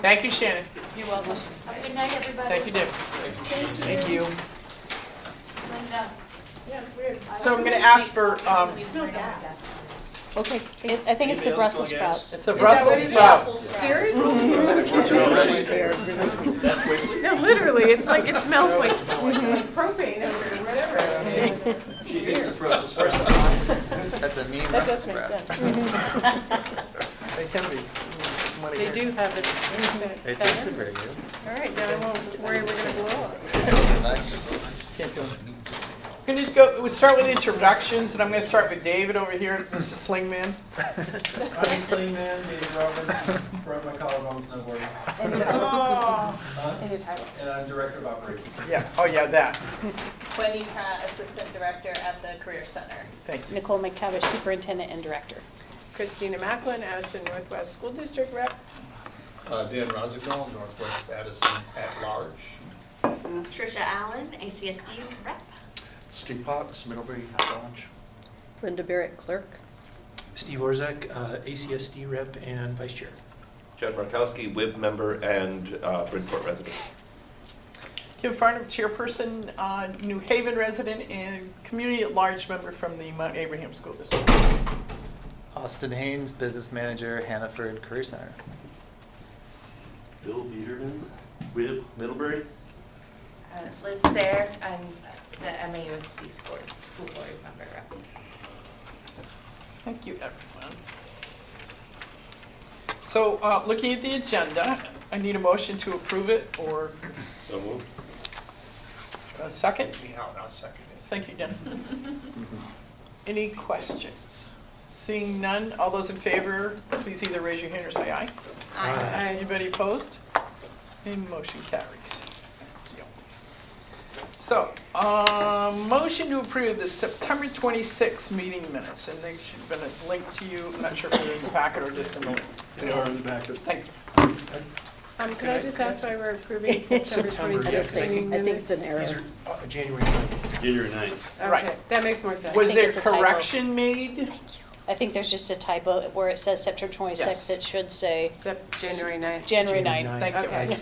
Thank you, Shannon. You're welcome. Have a good night, everybody. Thank you, Deb. Thank you. Linda. Yeah, it's weird. So I'm going to ask for, No gas. Okay. I think it's the Brussels sprouts. it's the Is that what Brussels it is? sprouts. Seriously? No, literally, it's like, it smells like propane over or whatever. She thinks it's Brussels sprouts. That's a mean That does Brussels make sprout. sense. They can be. Money They here. do have it. It tasted very good. All right, now I won't worry we're gonna blow up. Nice. Can't do it. We're gonna just go, we'll start with introductions, and I'm gonna start with David over here, Mr. Slingman. I'm Slingman, Dave Roberts, broke my collarbones, no worries. Oh, And your title. And I'm Director of Operations. yeah, oh yeah, that. Wendy Pratt, Assistant Director at the Career Center. Thank you. Nicole McTavish, Superintendent and Director. Christina Macklin, Addison Northwest School District Rep. Dan Rosignol, Northwest Addison at large. Trisha Allen, ACSD Rep. Steve Potts, Middlebury at large. Linda Barrett, Clerk. Steve Orzek, ACSD Rep and Vice Chair. Jen Markowski, WIB member and Bridgeport resident. Kim Farnham, Chairperson, New Haven resident, and Community at Large member from the Mount Abraham School District. Austin Haynes, Business Manager, Hannaford Career Center. Bill Peterman, WIB, Middlebury. Liz Sayre, I'm the MAUSD School Board Member Rep. Thank you, everyone. So, looking at the agenda, I need a motion to approve it, or So moved. a second? I'll second it. Thank you, Jen. Any questions? Seeing none, all those in favor, please either raise your hand or say aye. Aye. Anybody opposed? And motion carries. Thank you. So, motion to approve the September 26th meeting minutes, and they should have been a link to you. I'm not sure if they're in the packet or just in the link. They are in the packet. Thank you. Can I just ask why we're approving September September, yeah, 26th 'cause I meeting think- I think it's minutes? an error. These are January 9th. January 9th. Right. Okay, that makes more sense. Was think there it's a typo. correction made? I think there's just a typo where it says September 26th. Yes. it should say January 9th. January January 9th. 9th. Thank you. Okay.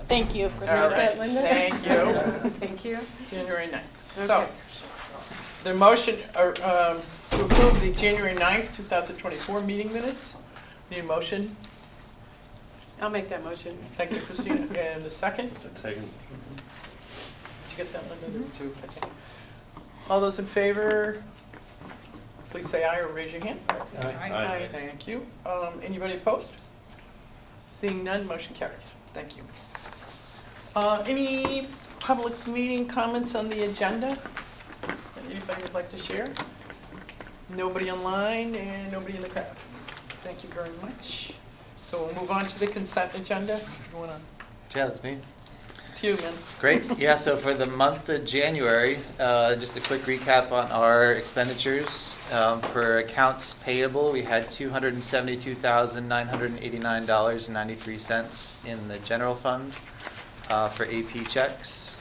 Thank you, All Christina. Note right. that, Linda? Thank you. Thank you. January 9th. Okay. So, the motion to approve the January 9th, 2024 meeting minutes. Need a motion? I'll make that motion. Thank you, Christina. And the second? Second. Did you get that, Linda? Two, I think. All those in favor, please say aye or raise your hand. Aye. Thank you. Anybody opposed? Seeing none, motion carries. Thank you. Any public meeting comments on the agenda that anybody would like to share? Nobody online and nobody in the crowd. Thank you very much. So we'll move on to the consent agenda. If you wanna, Yeah, that's me. it's you, man. Great. Yeah, so for the month of January, just a quick recap on our expenditures. For accounts payable, we had $272,989.93 in the general fund for AP checks.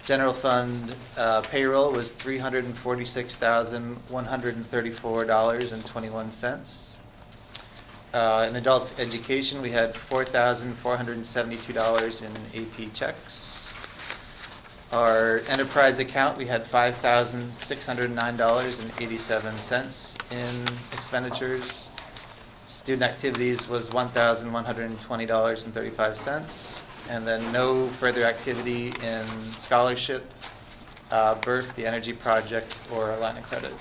General fund payroll was $346,134.21. In adult education, we had $4,472 in AP checks. Our enterprise account, we had $5,609.87 in expenditures. Student activities was $1,120.35. And then no further activity in scholarship, BERF, the energy project, or a line of credit.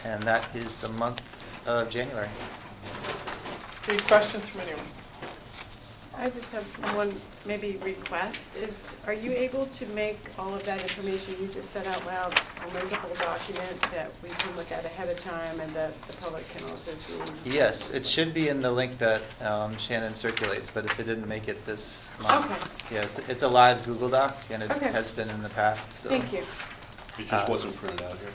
And that is the month of January. Any questions from anyone? I just have one maybe request is, are you able to make all of that information you just said out loud a linkable document that we can look at ahead of time and that the public can also see? Yes, it should be in the link that Shannon circulates, but if it didn't make it this month. Okay. Yeah, it's a live Google Doc, and it Okay. has been in the past, so. Thank you. It just wasn't printed out here.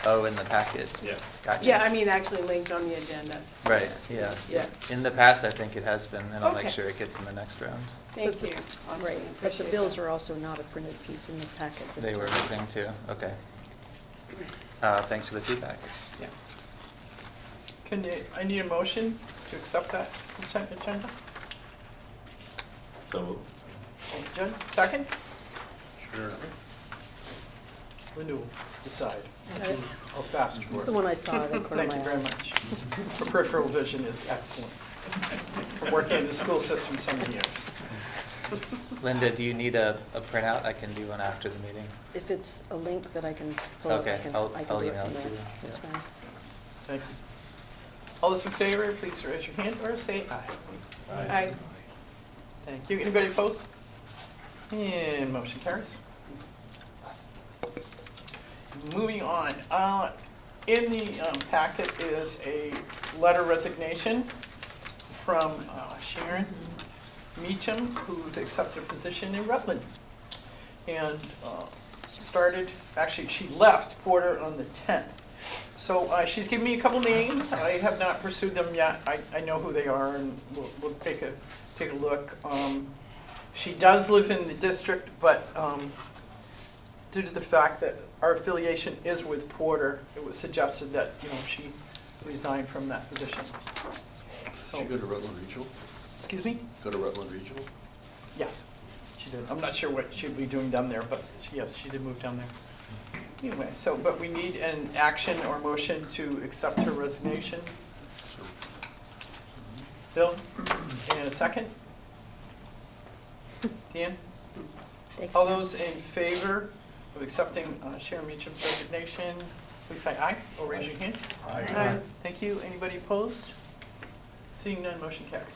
Oh, in the packet? Yeah. Gotcha. Yeah, I mean, actually linked on the agenda. Right, yeah. Yeah. In the past, I think it has been, and I'll make Okay. sure it gets in the next round. Thank you. Awesome. Right, but the Appreciate bills that. are also not a printed piece in the packet this They were time. missing too, okay. Thanks for the feedback. Yeah. I need a motion to accept that consent agenda? So moved. Thank you, Jen. Second? Sure. Linda will decide how fast you It's work. the one I saw in the corner of Thank my you very eye. much. Her peripheral vision is excellent. From working in the school system so many years. Linda, do you need a printout? I can do one after the meeting. If it's a link that I can pull up, Okay, I can I'll do it email from it to there. you. That's Yeah. fine. Thank you. All those in favor, please raise your hand or say aye. Aye. Thank you. Anybody opposed? And motion carries. Moving on. In the packet is a letter of resignation from Sharon Meacham, who's accepted a position in Rutland. And she left Porter on the 10th. So she's given me a couple names. I have not pursued them yet. I know who they are, and we'll take a look. She does live in the district, but due to the fact that our affiliation is with Porter, it was suggested that, she resign from that position. Did she go to Rutland Regional? Excuse me? Go to Rutland Regional? Yes, she did. I'm not sure what she'd be doing down there, but yes, she did move down there. Anyway, but we need an action or motion to accept her resignation. Bill, and a second? Dan? Thanks, All Dan. those in favor of accepting Sharon Meacham's resignation, please say aye or raise your hand. Aye. Thank you. Anybody opposed? Seeing none, motion carries.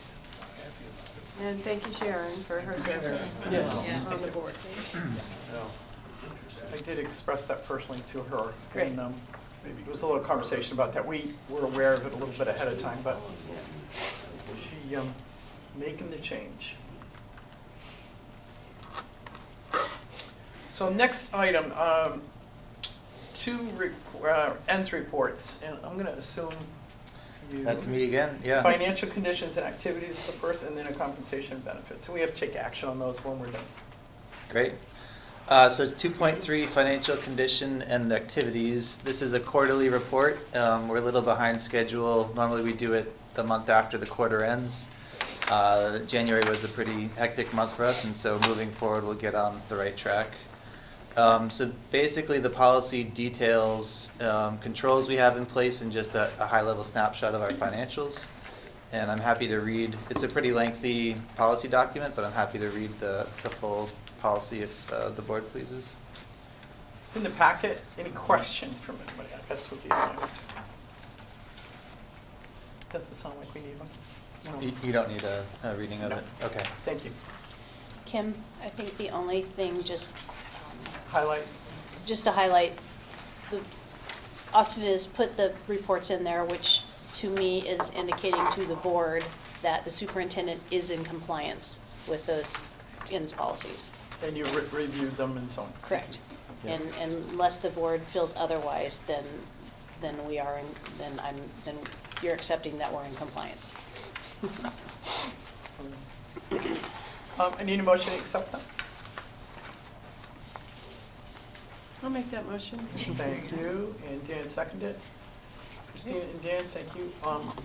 And thank you, Sharon, for her service Yes. on the board. I did express that personally to her. Great. And maybe it was a little conversation about that. We were aware of it a little bit ahead of time, but she making the change. So next item, two ends reports, and I'm going to assume you. That's me again, yeah. Financial conditions and activities is the first, and then a compensation and benefits. So we have to take action on those when we're done. Great. So it's 2.3, financial condition and activities. This is a quarterly report. We're a little behind schedule. Normally we do it the month after the quarter ends. January was a pretty hectic month for us, and so moving forward we'll get on the right track. So basically the policy details controls we have in place and just a high-level snapshot of our financials. And I'm happy to read, it's a pretty lengthy policy document, but I'm happy to read the full policy if the board pleases. In the packet, any questions from anybody? I guess we'll be next. Doesn't sound like we need them. No. You don't need a reading of No. it? Okay. Thank you. Kim, I think the only thing, just Highlight. to highlight, Austin has put the reports in there, which to me is indicating to the board that the superintendent is in compliance with those ends policies. And you reviewed them and so on. Correct. Yeah. And unless the board feels otherwise, then we are in, then you're accepting that we're in compliance. I need a motion to accept that. I'll make that motion. Thank you. And Dan seconded it. Christine and Dan, thank you.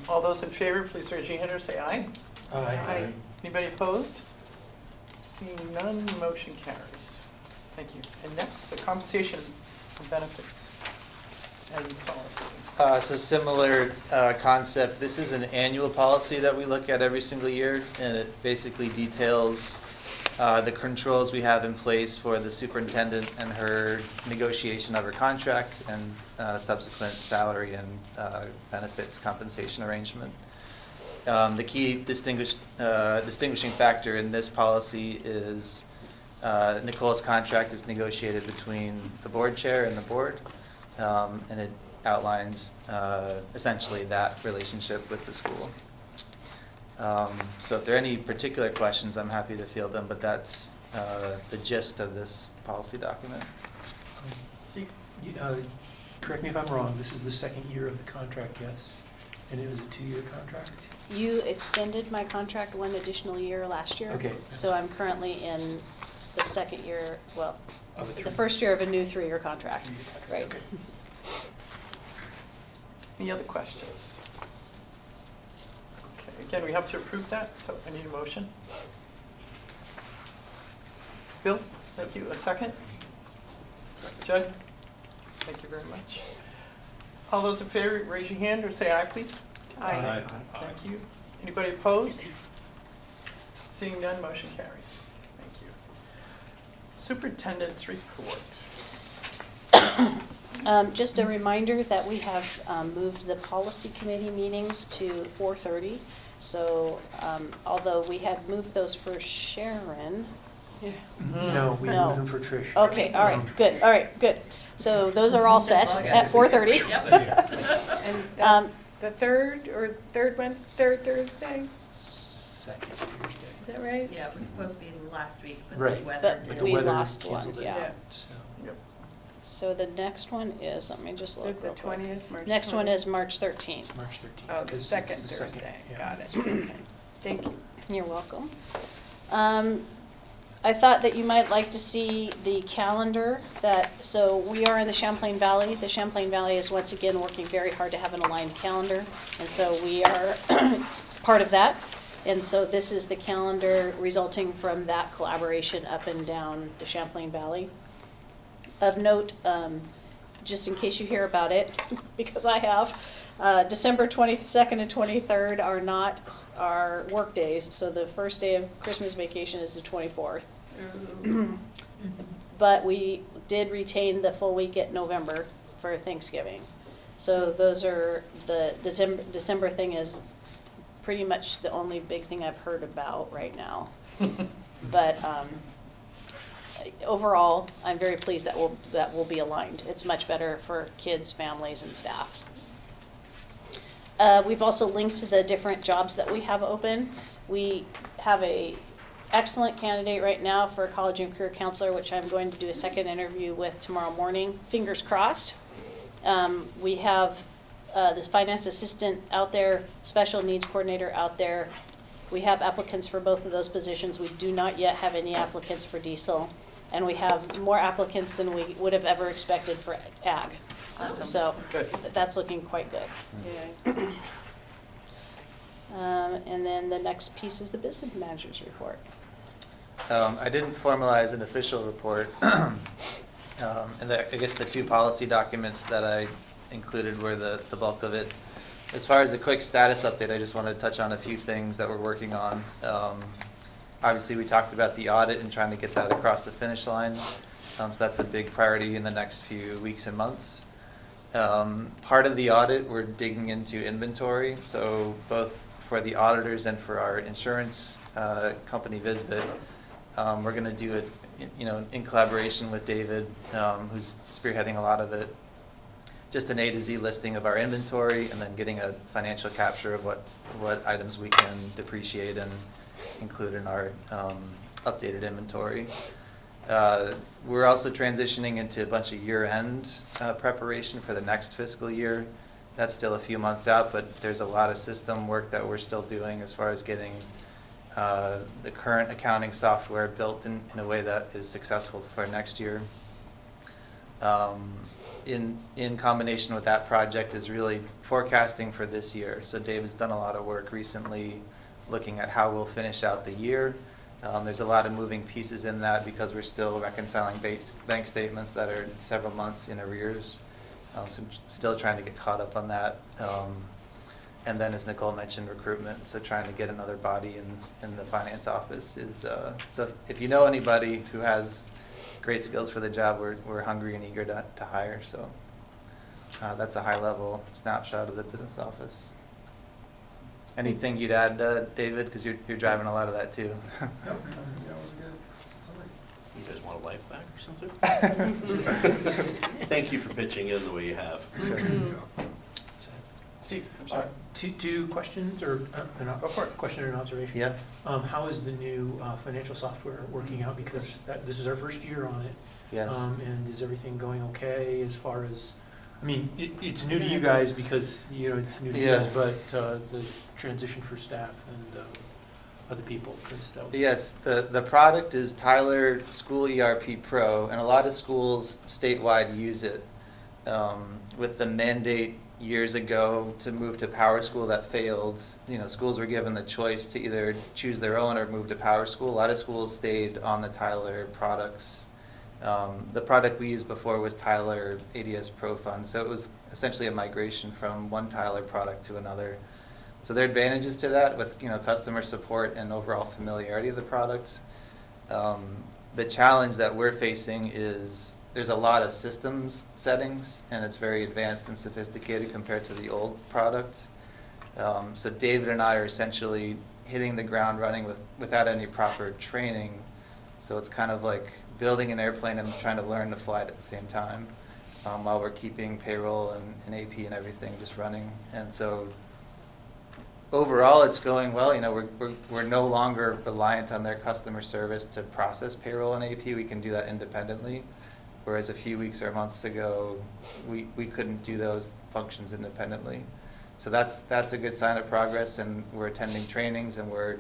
All those in favor, please raise your hand or say aye. Aye. Anybody opposed? Seeing none, motion carries. Thank you. And next, the compensation and benefits and policy. So similar concept. This is an annual policy that we look at every single year, and it basically details the controls we have in place for the superintendent and her negotiation of her contracts and subsequent salary and benefits compensation arrangement. The key distinguishing factor in this policy is Nicole's contract is negotiated between the board chair and the board, and it outlines essentially that relationship with the school. So if there are any particular questions, I'm happy to field them, but that's the gist of this policy document. So Correct me if I'm wrong, this is the second year of the contract, yes? And it was a 2-year contract? You extended my contract one additional year last year. Okay. So I'm currently in the second year, well, Of a the 3. first year of a new 3-year contract. 3-year contract, Right. okay. Any other questions? Okay, again, we have to approve that, so I need a motion. Bill, thank you. A second? Judd? Thank you very much. All those in favor, raise your hand or say aye, please. Aye. Thank you. Anybody opposed? Seeing none, motion carries. Thank you. Superintendent's report. Just a reminder that we have moved the policy committee meetings to 4:30. So although we had moved those for Sharon. Yeah. No, we No. moved them for Trish. Okay, all right, good, all right, good. So those are all set at 4:30. And that's the third Thursday, Second Thursday. is that right? Yeah, it was supposed to be last week, but Right. the weather But But did. the we weather lost one, canceled it. yeah. So, So the next one is, let me just Is look it the real quick. 20th, March 20th? Next one is March 13th. March 13th. Oh, the It's second the second, Thursday, yeah. got it. Okay. Thank you. You're welcome. I thought that you might like to see the calendar so we are in the Champlain Valley. The Champlain Valley is once again working very hard to have an aligned calendar, and so we are part of that. And so this is the calendar resulting from that collaboration up and down the Champlain Valley. Of note, just in case you hear about it, because I have, December 22nd and 23rd are not our work days, so the first day of Christmas vacation is the 24th. But we did retain the full week at November for Thanksgiving. So those are, the December thing is pretty much the only big thing I've heard about right now. But overall, I'm very pleased that we'll be aligned. It's much better for kids, families, and staff. We've also linked the different jobs that we have open. We have a excellent candidate right now for a college and career counselor, which I'm going to do a second interview with tomorrow morning. Fingers crossed. We have the finance assistant out there, special needs coordinator out there. We have applicants for both of those positions. We do not yet have any applicants for diesel. And we have more applicants than we would have ever expected for ag. Awesome. So Good. that's looking quite good. Yeah. And then the next piece is the business manager's report. I didn't formalize an official report. And I guess the two policy documents that I included were the bulk of it. As far as a quick status update, I just wanted to touch on a few things that we're working on. Obviously, we talked about the audit and trying to get that across the finish line. So that's a big priority in the next few weeks and months. Part of the audit, we're digging into inventory. So both for the auditors and for our insurance company Visbit, we're going to do it, in collaboration with David, who's spearheading a lot of it. Just an A to Z listing of our inventory, and then getting a financial capture of what items we can depreciate and include in our updated inventory. We're also transitioning into a bunch of year-end preparation for the next fiscal year. That's still a few months out, but there's a lot of system work that we're still doing as far as getting the current accounting software built in a way that is successful for next year. In combination with that project is really forecasting for this year. So David's done a lot of work recently looking at how we'll finish out the year. There's a lot of moving pieces in that because we're still reconciling bank statements that are several months in arrears. So still trying to get caught up on that. And then, as Nicole mentioned, recruitment. So trying to get another body in the finance office is, so if you know anybody who has great skills for the job, we're hungry and eager to hire. So that's a high-level snapshot of the business office. Anything you'd add, David? Because you're driving a lot of that too. Nope, that was a good summary. You guys want a life back or something? Thank you for pitching in the way you have. Sure. Steve, I'm sorry. Two questions, or Go for it. question and observation? Yeah. How is the new financial software working out? Because this is our first year on it. Yes. And is everything going okay as far as, it's new to you guys because, it's new to you Yeah. guys, but the transition for staff and other people, because that was. Yeah, it's the product is Tyler School ERP Pro, and a lot of schools statewide use it with the mandate years ago to move to Power School that failed. You know, schools were given the choice to either choose their own or move to Power School. A lot of schools stayed on the Tyler products. The product we used before was Tyler ADS Pro Fund, so it was essentially a migration from one Tyler product to another. So there are advantages to that with, you know, customer support and overall familiarity of the product. The challenge that we're facing is there's a lot of systems settings, and it's very advanced and sophisticated compared to the old product. So David and I are essentially hitting the ground running without any proper training. So it's kind of like building an airplane and trying to learn to fly it at the same time, while we're keeping payroll and AP and everything just running. And so overall, it's going well. You know, we're no longer reliant on their customer service to process payroll and AP. We can do that independently. Whereas a few weeks or months ago, we couldn't do those functions independently. So that's a good sign of progress, and we're attending trainings, and we're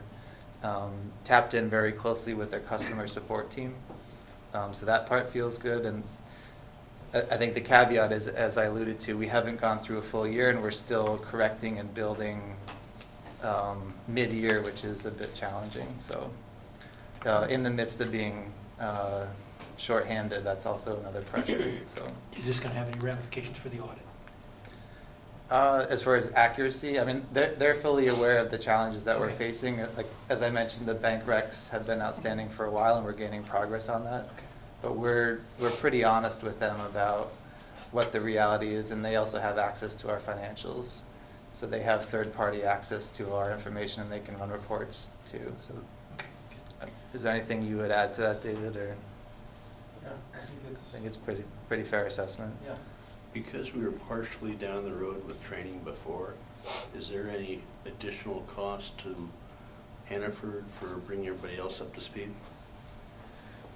tapped in very closely with their customer support team. So that part feels good, and I think the caveat is, as I alluded to, we haven't gone through a full year, and we're still correcting and building mid-year, which is a bit challenging. So in the midst of being shorthanded, that's also another pressure. So Is this going to have any ramifications for the audit? as far as accuracy, I mean, they're fully aware of the challenges that we're Okay. facing. Like, as I mentioned, the bank recs have been outstanding for a while, and we're gaining progress on that. Okay. But we're pretty honest with them about what the reality is, and they also have access to our financials. So they have third-party access to our information, and they can run reports too. So Okay. is there anything you would add to that, David, or? Yeah, I think I it's, think it's pretty fair assessment. yeah. Because we were partially down the road with training before, is there any additional cost to Hannaford for bringing everybody else up to speed?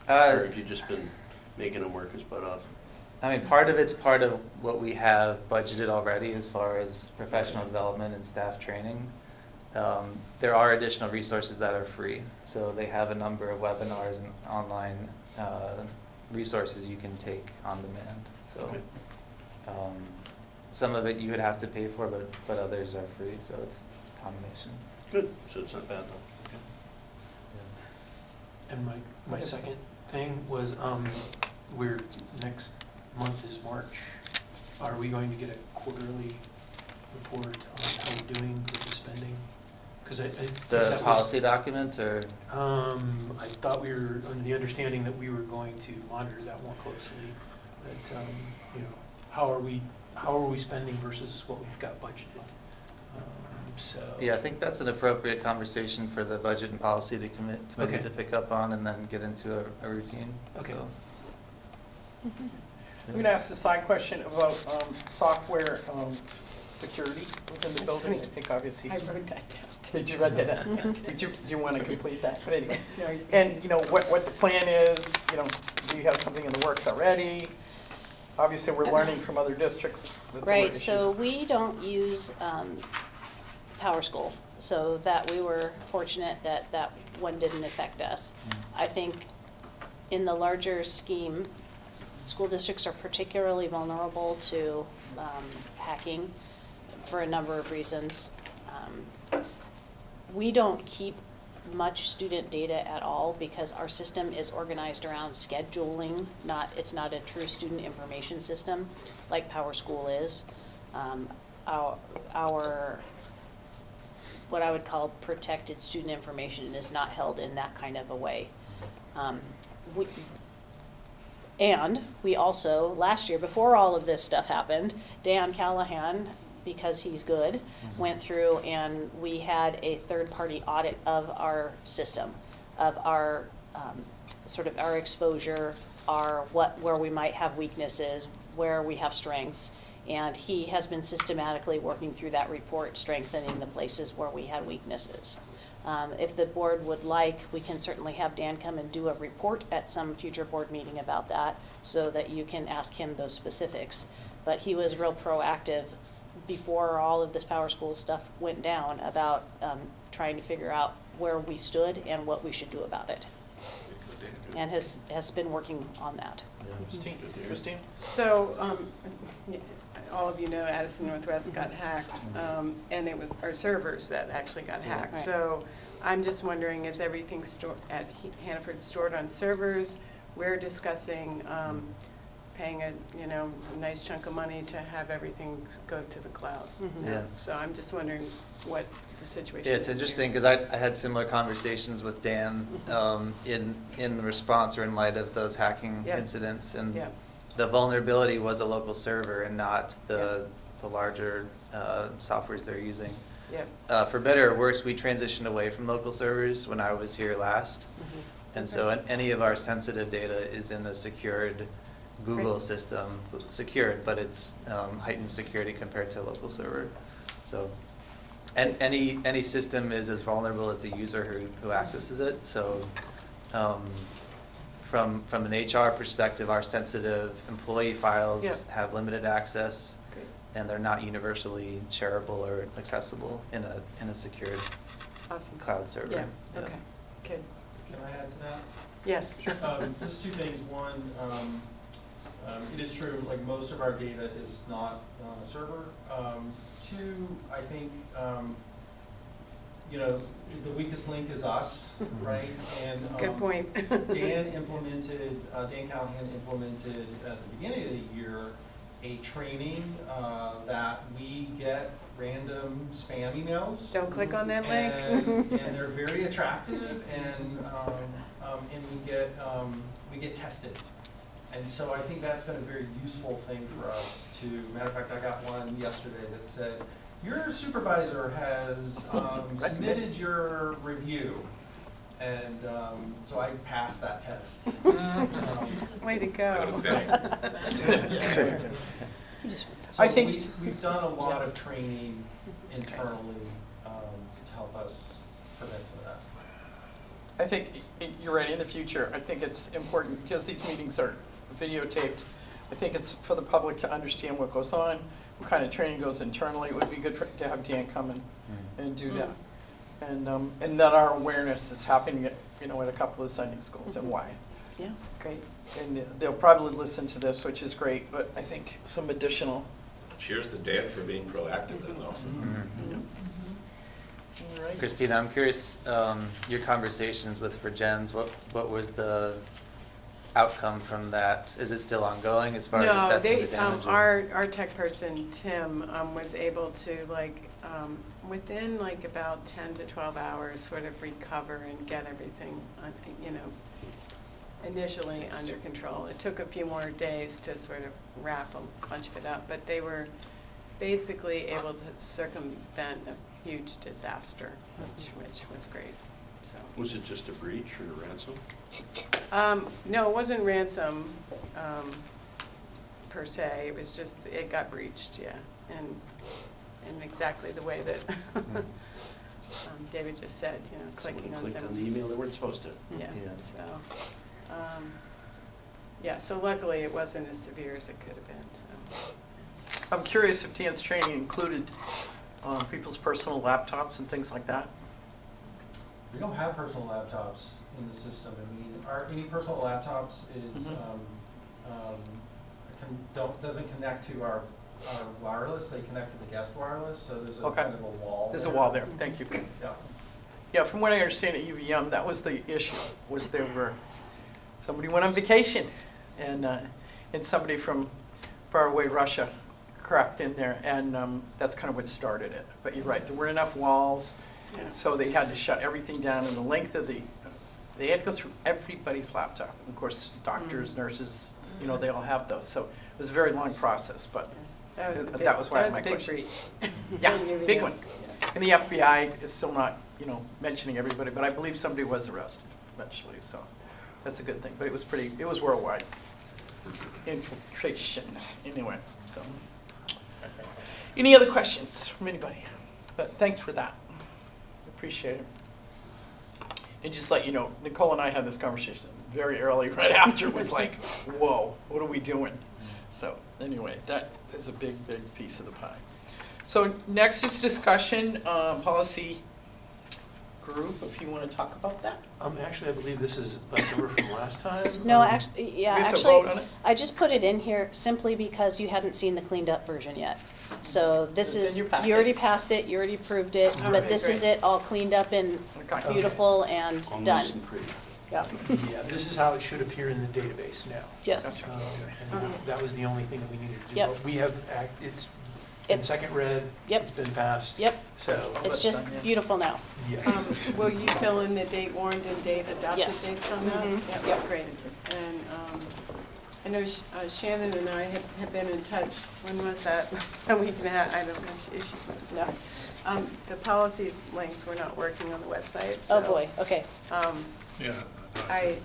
Or have you just been making them work his butt off? I mean, part of it's part of what we have budgeted already as far as professional development and staff training. There are additional resources that are free. So they have a number of webinars and online resources you can take on demand. So Okay. some of it you would have to pay for, but others are free. So it's a combination. Good, so it's not bad though. Okay. And my second thing was, next month is March. Are we going to get a quarterly report on how we're doing with the spending? Because The policy document, or? I thought we were under the understanding that we were going to monitor that more closely. That, you know, how are we spending versus what we've got budgeted? So. Yeah, I think that's an appropriate conversation for the budget and policy to committee Okay. to pick up on, and then get into a routine. Okay. So. I'm going to ask the side question about software security within the That's building. I funny. think obviously. I wrote that down. Did you write that down? Did you want to complete that? But anyway. No, you- And, you know, what the plan is, you know, do you have something in the works already? Obviously, we're learning from other districts. that there were Right, so issues. we don't use Power School, so that we were fortunate that that one didn't affect us. I think in the larger scheme, school districts are particularly vulnerable to hacking for a number of reasons. We don't keep much student data at all because our system is organized around scheduling, it's not a true student information system like Power School is. Our what I would call protected student information is not held in that kind of a way. We also, last year, before all of this stuff happened, Dan Callahan, because he's good, went through and we had a third-party audit of our system, of our, sort of our exposure, where we might have weaknesses, where we have strengths. And he has been systematically working through that report, strengthening the places where we had weaknesses. If the board would like, we can certainly have Dan come and do a report at some future board meeting about that so that you can ask him those specifics. But he was real proactive before all of this Power School stuff went down about trying to figure out where we stood and what we should do about it. and has been working on that. Christine? So, yeah, all of you know Addison Northwest got hacked, and it was our servers that actually got hacked. Right. So I'm just wondering, is everything at Hannaford stored on servers? We're discussing paying a nice chunk of money to have everything go to the cloud. Yeah. So I'm just wondering what the situation Yeah, is. it's interesting because I had similar conversations with Dan in response or in light of those hacking Yeah. incidents. And Yeah. the vulnerability was a local server and not the larger softwares they're using. Yeah. For better or worse, we transitioned away from local servers when I was here last. And so any of our sensitive data is in a secured Google Great. system, secured, but it's heightened security compared to a local server. So, and any system is as vulnerable as the user who accesses it. So, from an HR perspective, our sensitive employee files Yeah. have limited access, Great. and they're not universally shareable or accessible in a secured Awesome. cloud server. Yeah, okay, good. Can I add to that? Yes. Just two things. One, it is true, like most of our data is not on a server. Two, I think, the weakest link is us, right? And Good point. Dan Callahan implemented at the beginning of the year a training that we get random spam emails. Don't click on that link. And they're very attractive, and we get tested. And so I think that's been a very useful thing for us to, matter of fact, I got one yesterday that said, your supervisor has submitted your review. And so I passed that test. Way to go. So I think- we've done a lot of training internally to help us prevent some of that. I think you're right, in the future, I think it's important, because these meetings are videotaped, I think it's for the public to understand what goes on, what kind of training goes internally. It would be good to have Dan come and do that. And that our awareness is happening at a couple of sending schools and why. Yeah. Great. And they'll probably listen to this, which is great, but I think some additional. Cheers to Dan for being proactive, that's awesome. All right. Christina, I'm curious, your conversations with Virgins, what was the outcome from that? Is it still ongoing as far as assessing the damage? Our tech person, Tim, was able to within about 10 to 12 hours sort of recover and get everything, initially under control. It took a few more days to sort of wrap a bunch of it up, but they were basically able to circumvent a huge disaster, which was great. So. Was it just a breach or a ransom? No, it wasn't ransom per se. It was just, it got breached, yeah. And in exactly the way that David just said, clicking Someone on clicked some. on the email they weren't supposed to. Yeah, Yeah. so luckily it wasn't as severe as it could have been, so. I'm curious if Dan's training included people's personal laptops and things like that. We don't have personal laptops in the system. I mean, any personal laptops is, doesn't connect to our wireless, they connect to the guest wireless, so there's a Okay. kind of a wall. There's a wall there, thank you. Yeah. Yeah, from what I understand at UVM, that was the issue, was there were, somebody went on vacation, and somebody from far away Russia cracked in there, and that's kind of what started it. But you're right, there weren't enough walls, so they had to shut everything down, and the length of they had to go through everybody's laptop. Of course, doctors, nurses, they all have those, so it was a very long process, but that was why my question. Breach. Yeah, In big UVM. one. And the FBI is still not, mentioning everybody, but I believe somebody was arrested eventually, so that's a good thing. But it was worldwide infiltration, anyway, so. Any other questions from anybody? But thanks for that. Appreciate it. And just let you know, Nicole and I had this conversation very early, right after, it was like, whoa, what are we doing? So anyway, that is a big, big piece of the pie. So next is discussion, policy group, if you want to talk about that. Actually, I believe this is leftover from last time. No, Um, actually, yeah, We have to actually, vote on it? I just put it in here simply because you hadn't seen the cleaned up version yet. So this It's in is, your packet. you already passed it, you already approved it, but Okay, this is great. it, all cleaned up and Okay. beautiful and All done. nice and pretty. Yeah. Yeah, this is how it should appear in the database now. Yes. Gotcha. And that was the only thing that we needed to do. Yep. But we have, it's in It's- second read. Yep. It's been passed. Yep, So, it's that's just done, yeah. beautiful now. yes. Will you fill in the date warned and date adopted Yes. dates on that? Mhm. Yeah, Yep. great. And I know Shannon and I have been in touch, when was that? A week and a half, I don't know if she was, no. The policies links were not working on the website, so. Oh, boy, okay, I,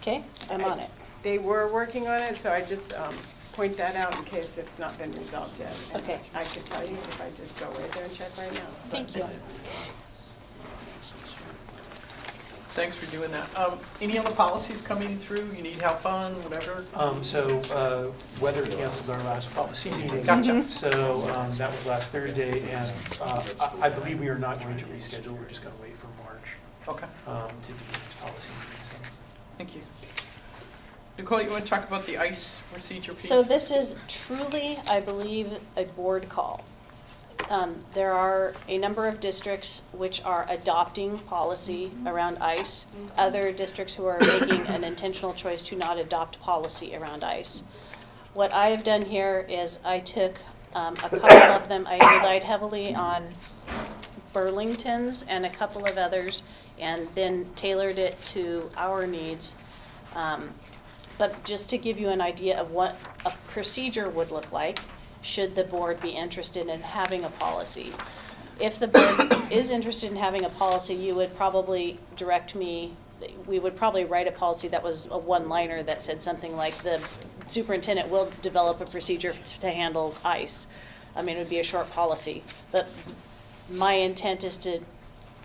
okay, I'm on it. they were working on it, so I just point that out in case it's not been resolved yet. And Okay. I could tell you if I just go right there and check right now. Thank you. Thanks for doing that. Any other policies coming through you need help on, whatever? So weather canceled our last policy meeting. Gotcha. So that was last Thursday, and I believe we are not going to reschedule. We're just going to wait for March Okay, to do this policy meeting. So. thank you. Nicole, you want to talk about the ICE procedure piece? So this is truly, I believe, a board call. There are a number of districts which are adopting policy around ICE, other districts who are making an intentional choice to not adopt policy around ICE. What I have done here is I took a couple of them, I relied heavily on Burlington's and a couple of others, and then tailored it to our needs. But just to give you an idea of what a procedure would look like, should the board be interested in having a policy. If the board is interested in having a policy, you would probably direct me, we would probably write a policy that was a one-liner that said something like, the superintendent will develop a procedure to handle ICE. I mean, it would be a short policy. But my intent is to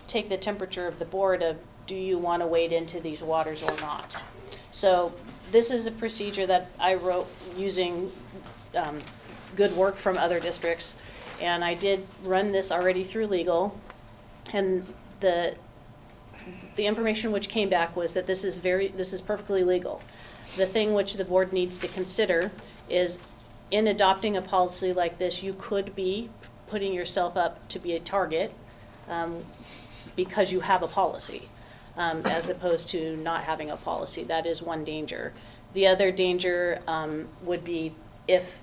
take the temperature of the board of, do you want to wade into these waters or not? So this is a procedure that I wrote using good work from other districts, and I did run this already through legal, and the information which came back was that this is perfectly legal. The thing which the board needs to consider is, in adopting a policy like this, you could be putting yourself up to be a target because you have a policy, as opposed to not having a policy. That is one danger. The other danger would be if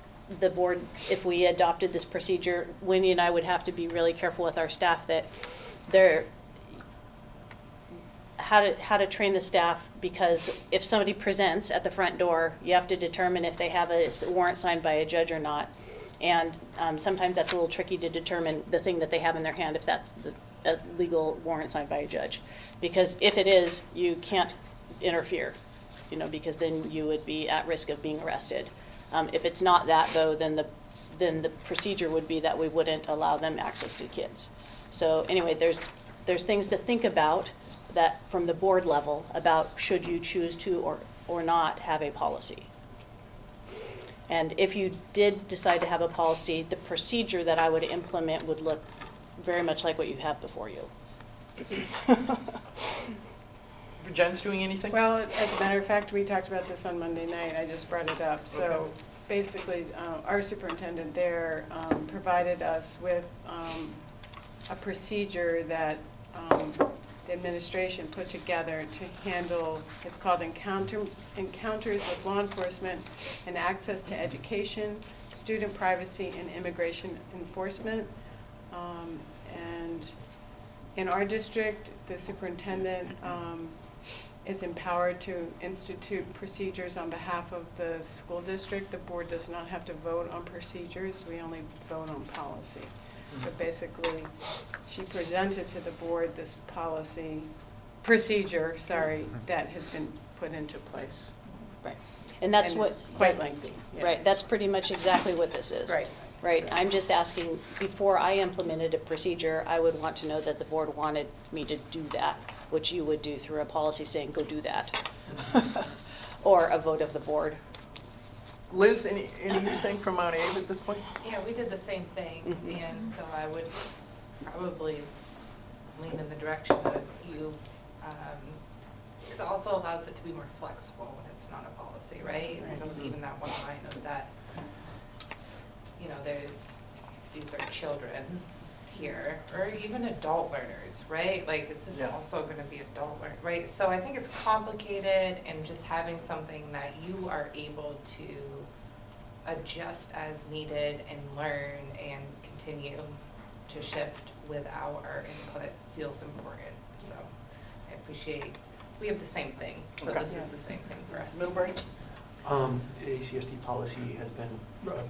we adopted this procedure, Winnie and I would have to be really careful with our staff that how to train the staff, because if somebody presents at the front door, you have to determine if they have a warrant signed by a judge or not. And sometimes that's a little tricky to determine the thing that they have in their hand, if that's a legal warrant signed by a judge. Because if it is, you can't interfere, because then you would be at risk of being arrested. If it's not that, though, then the procedure would be that we wouldn't allow them access to kids. So anyway, there's things to think about that from the board level about should you choose to or not have a policy. And if you did decide to have a policy, the procedure that I would implement would look very much like what you have before you. Jen's doing anything? Well, as a matter of fact, we talked about this on Monday night, I just brought it up. So Okay. basically, our superintendent there provided us with a procedure that the administration put together to handle, it's called encounters with law enforcement and access to education, student privacy, and immigration enforcement. And in our district, the superintendent is empowered to institute procedures on behalf of the school district. The board does not have to vote on procedures, we only vote on policy. So basically, she presented to the board this procedure, that has been put into place. Right. And that's And what. it's quite lengthy. Yeah. Right, that's pretty much exactly what this is. Right. Right, I'm just asking, before I implemented a procedure, I would want to know that the board wanted me to do that, which you would do through a policy saying, go do that. Or a vote of the board. Liz, anything from Mount Abe at this point? Yeah, we did the same thing, and so I would probably lean in the direction of you. It also allows it to be more flexible when it's not a policy, right? So even that one line of that, you know, these are children here, or even adult learners, right? Like, this is also gonna be adult learn, right? So I think it's complicated, and just having something that you are able to adjust as needed and learn and continue to shift without our input feels important. So I appreciate, we have the same thing, so Okay. this is the same thing for us. Middlebury? The ACSD policy has been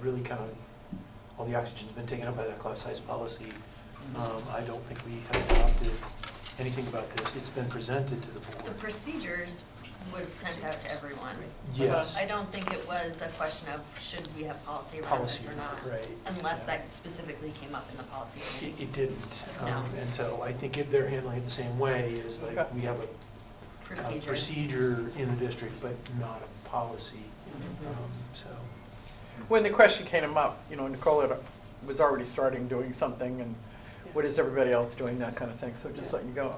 really kind of, all the oxygen's been taken up by that class size policy. I don't think we have adopted anything about this. It's been presented to the The board. procedures was sent out to everyone. Yes. I don't think it was a question of should we have policy around Policy, this or not. right, Unless so- that specifically came up in the policy committee. It didn't. No. And so I think they're handling it the same way, is like, Okay. we have a Procedure. procedure in the district, but not a policy. So, When the question came up, you know, Nicole was already starting doing something, and what is everybody else doing, that kind of thing, so just letting you go.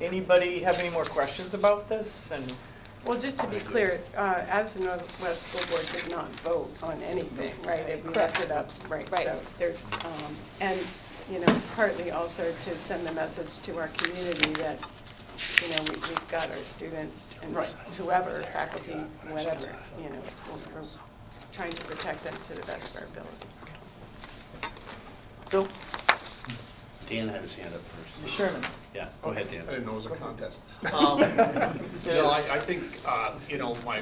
Anybody have any more questions about this? And Well, just to be clear, Addison Northwest School Board did not vote on anything, right? We left it up, right, Right. so there's, and, you know, it's partly also to send the message to our community that, you know, we've got our students and whoever, faculty, whatever, you know, we're trying to protect them to the best of our ability. Bill? Dan had his hand up first. Sherman? Yeah, go ahead, Dan. I didn't know it was a contest. You know, I think, you know, my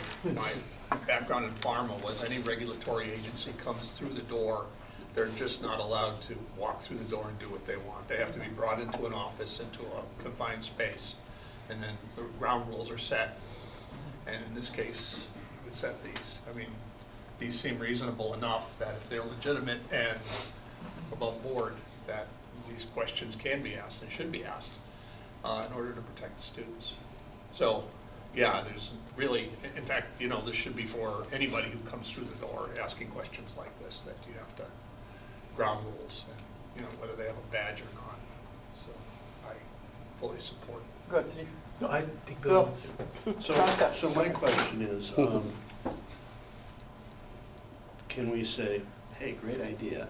background in pharma was any regulatory agency comes through the door, they're just not allowed to walk through the door and do what they want. They have to be brought into an office, into a confined space, and then the ground rules are set. And in this case, we set these. I mean, these seem reasonable enough that if they're legitimate and above board, that these questions can be asked and should be asked in order to protect the students. So, yeah, there's really, in fact, you know, this should be for anybody who comes through the door asking questions like this, that you have to, ground rules, and, you know, whether they have a badge or not. So I fully support. Good, Steve? no, I think Bill? So my question is, can we say, hey, great idea,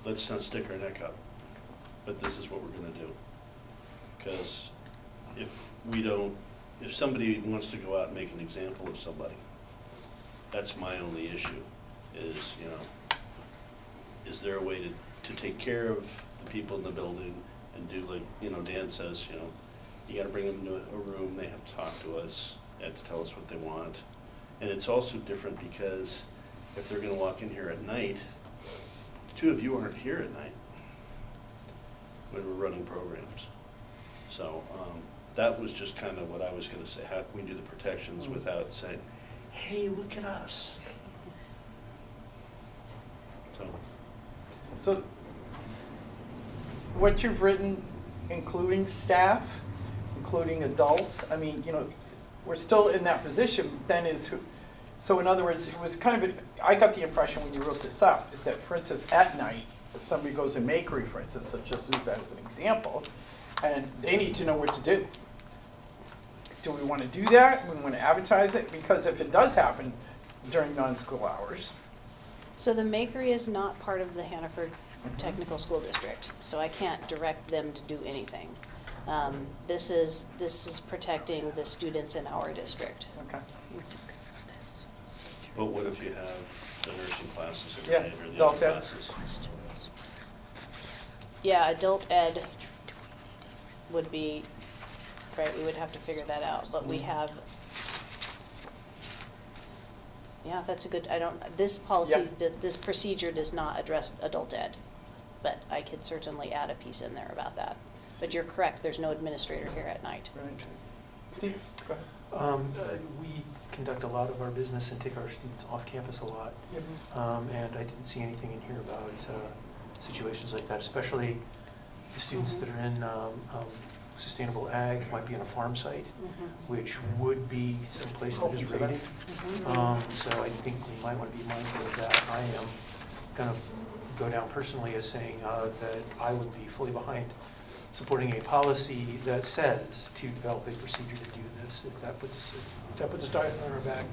let's not stick our neck up, but this is what we're gonna do? Because if somebody wants to go out and make an example of somebody, that's my only issue, is, you know, is there a way to take care of the people in the building and do like, you know, Dan says, you know, you gotta bring them into a room, they have to talk to us, they have to tell us what they want. And it's also different because if they're gonna walk in here at night, two of you aren't here at night when we're running programs. So that was just kind of what I was gonna say. How can we do the protections without saying, hey, look at us? So what you've written, including staff, including adults, I mean, you know, we're still in that position, then so in other words, it was kind of, I got the impression when you wrote this up, is that, for instance, at night, if somebody goes in Makery, for instance, let's just use that as an example, and they need to know what to do. Do we want to do that? We want to advertise it? Because if it does happen during non-school hours, So the Makery is not part of the Hannaford Technical School District, so I can't direct them to do anything. This is protecting the students in our district. okay. But what if you have the nursing classes Yeah, every day or the adult other ed. classes? Yeah, adult ed would be, right, we would have to figure that out, but we have, yeah, that's a good, this policy, this procedure does not address adult ed, but I could certainly add a piece in there about that. But you're correct, there's no administrator here at night. Right. Steve, go ahead. we conduct a lot of our business and take our students off campus a lot. And I didn't see anything in here about situations like that, especially the students that are in sustainable ag, might be on a farm site, which would be someplace that is rated. So I think we might want to be mindful of that. I am going to go down personally as saying that I would be fully behind supporting a policy that says to develop a procedure to do this. If that puts a target on our back,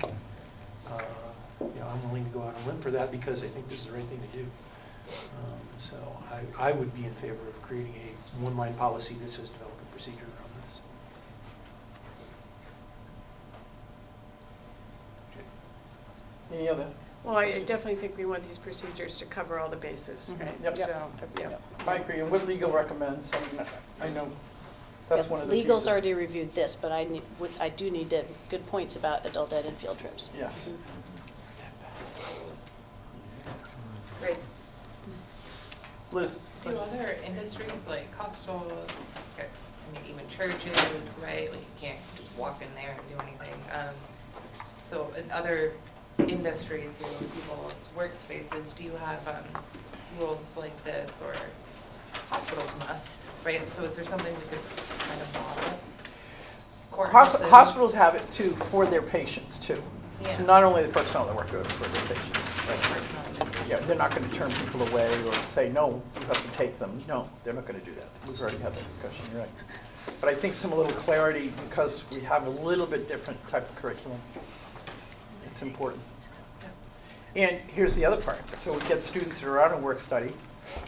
I'm willing to go out on a limb for that because I think this is the right thing to do. So I would be in favor of creating a one-line policy that says develop a procedure around this. Any other? Well, I definitely think we want these procedures to cover all the bases, right? Yep. So, yeah. I agree, and what legal recommends, I know that's one of the Legal's pieces. already reviewed this, but I do need to, good points about adult ed and field trips. Yes. Great. Liz? Do other industries like hospitals, I mean, even churches, right, like you can't just walk in there and do anything. So in other industries, people's workspaces, do you have rules like this, or hospitals must, right? So is there something we could kind of model? Courthouses? Hospitals have it too, for their patients too. Yeah. So not only the personnel that work there, but for their patients. Yeah, they're not going to turn people away or say, no, you have to take them. No, they're not going to do that. We've already had that discussion, you're right. But I think some little clarity, because we have a little bit different type of curriculum. It's important. And here's the other part. So we get students that are out on work study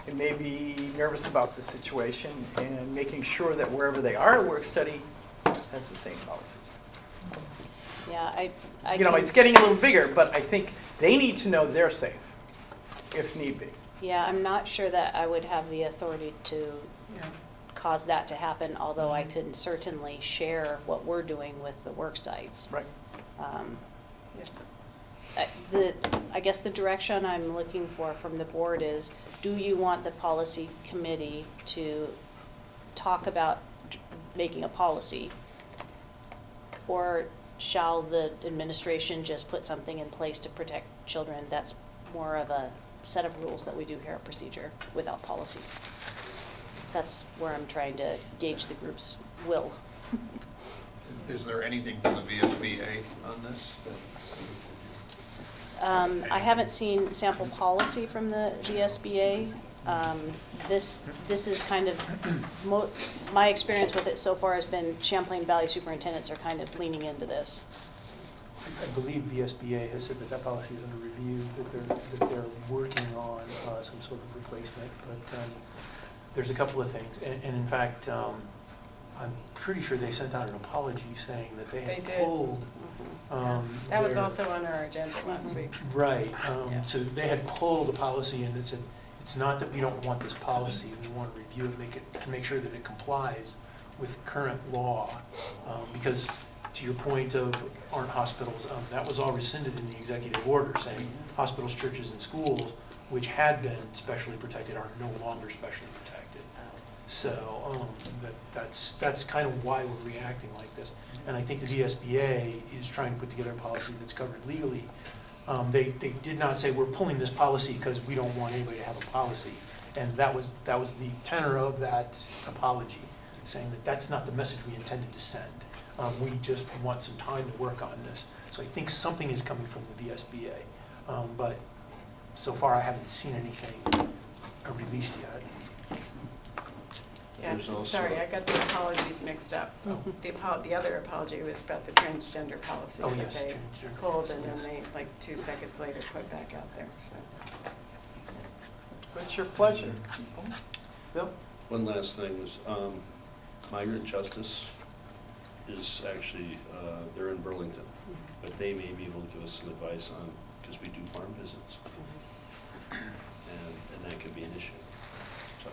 and may be nervous about the situation, and making sure that wherever they are at work study has the same policy. Yeah, I You know, can- it's getting a little bigger, but I think they need to know they're safe, if need be. Yeah, I'm not sure that I would have the authority to cause that to happen, although I could certainly share what we're doing with the work sites. Right. I guess the direction I'm looking for from the board is, do you want the policy committee to talk about making a policy? Or shall the administration just put something in place to protect children? That's more of a set of rules that we do here at Procedure without policy. That's where I'm trying to gauge the group's will. Is there anything from the VSBA on this? I haven't seen sample policy from the GSBA. This is kind of, my experience with it so far has been Champlain Valley superintendents are kind of leaning into this. I believe VSBA has said that that policy is under review, that they're working on some sort of replacement, but there's a couple of things. And in fact, I'm pretty sure they sent out an apology saying that they had They did. pulled. That was their- also on our agenda last week. Right, Yeah. so they had pulled the policy and it said, it's not that we don't want this policy, we want to review it, to make sure that it complies with current law. Because to your point of aren't hospitals, that was all rescinded in the executive order saying hospitals, churches, and schools, which had been specially protected, are no longer specially protected. So that's kind of why we're reacting like this. And I think the VSBA is trying to put together a policy that's covered legally. They did not say we're pulling this policy because we don't want anybody to have a policy. And that was the tenor of that apology, saying that that's not the message we intended to send. We just want some time to work on this. So I think something is coming from the VSBA. But so far I haven't seen anything released yet. Yeah, There's also- sorry, I got the apologies mixed up. Oh. The other apology was about the transgender policy Oh, that yes, they transgender pulled, and policy, then yes. they, like 2 seconds later, put back out there, so. It's your pleasure. Bill? One last thing was, migrant justice is actually, they're in Burlington, but they may be able to give us some advice on, because we do farm visits. And that could be an issue. So,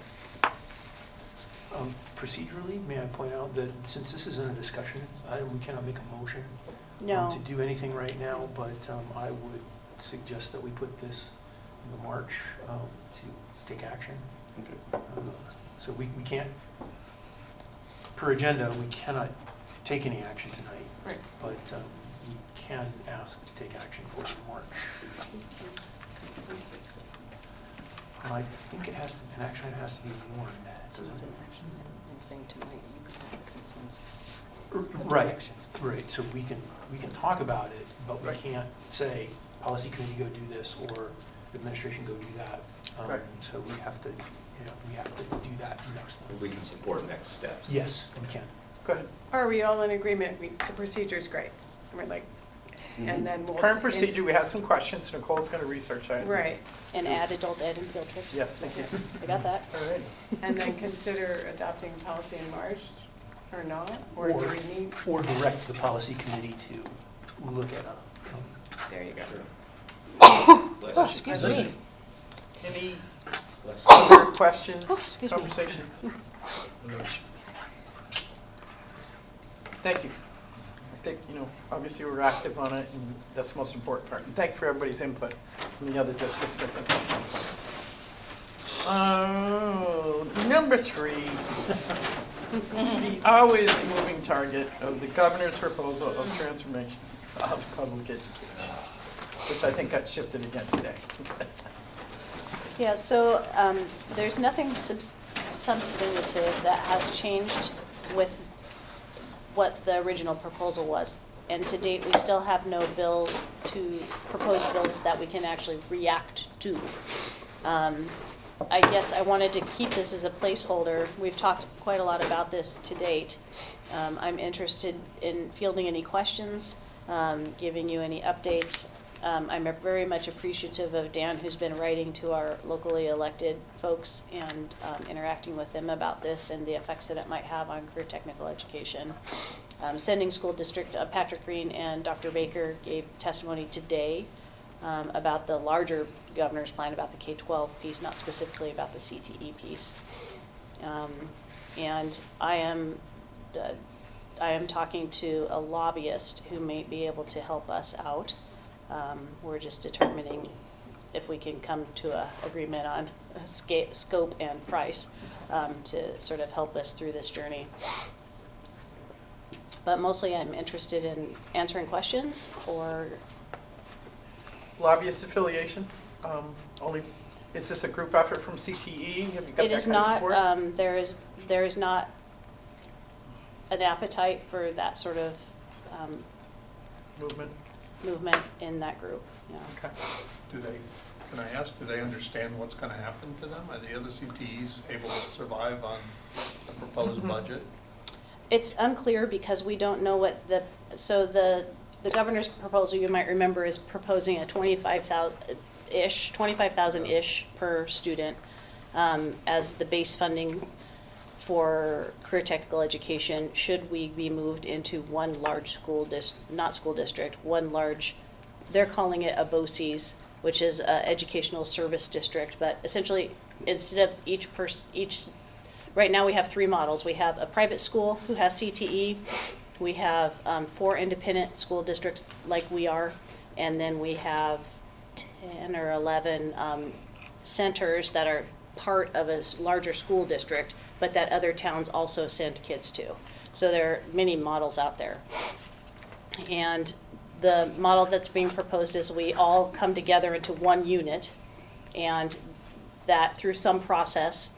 Procedurally, may I point out that since this isn't a discussion item, we cannot make a motion No. to do anything right now, but I would suggest that we put this in the March to take action. okay. So we can't, per agenda, we cannot take any action tonight. Right. But we can ask to take action for it in March. I think it has to, and actually it has to be warned, doesn't it? I'm saying tonight, you could have a consensus. Right, right, so we can talk about it, but we Right. can't say, policy committee go do this, or administration go do that. Right. So we have to, we have to do that next month. We can support next steps. Yes, we can. Go ahead. Are we all in agreement? The procedure's great. We're like, and then we'll. Current procedure, we have some questions. Nicole's going to research that. Right, And add adult ed and field trips. Yes, thank you. I got that. All right. and then consider adopting policy in March or not? Or do we need, Or direct the policy committee to look at there you go. Oh, excuse me. Any other questions, Oh, excuse me. conversation? Thank you. I think, obviously we're active on it, and that's the most important part. And thank you for everybody's input from the other districts. I think that's helpful. Number 3, the always moving target of the governor's proposal of transformation of public education, which I think got shifted again today. Yeah, so there's nothing substantive that has changed with what the original proposal was. And to date, we still have no proposed bills that we can actually react to. I guess I wanted to keep this as a placeholder. We've talked quite a lot about this to date. I'm interested in fielding any questions, giving you any updates. I'm very much appreciative of Dan, who's been writing to our locally elected folks and interacting with them about this and the effects that it might have on career technical education. Sending School District, Patrick Green and Dr. Baker gave testimony today about the larger governor's plan, about the K-12 piece, not specifically about the CTE piece. And I am talking to a lobbyist who may be able to help us out. We're just determining if we can come to an agreement on scope and price to sort of help us through this journey. But mostly I'm interested in answering questions or... Lobbyist affiliation, is this a group effort from CTE? Have you got It that is kind of not, support? there is not an appetite for that sort of movement in that group, yeah. Okay. Can I ask, do they understand what's going to happen to them? Are the other CTEs able to survive on the proposed budget? It's unclear because we don't know what the governor's proposal, you might remember, is proposing a 25,000-ish per student as the base funding for career technical education, should we be moved into one large they're calling it a BOCES, which is a educational service district, but essentially instead of right now we have 3 models. We have a private school who has CTE, we have 4 independent school districts like we are, and then we have 10 or 11 centers that are part of a larger school district, but that other towns also send kids to. So there are many models out there. And the model that's being proposed is we all come together into one unit, and that through some process,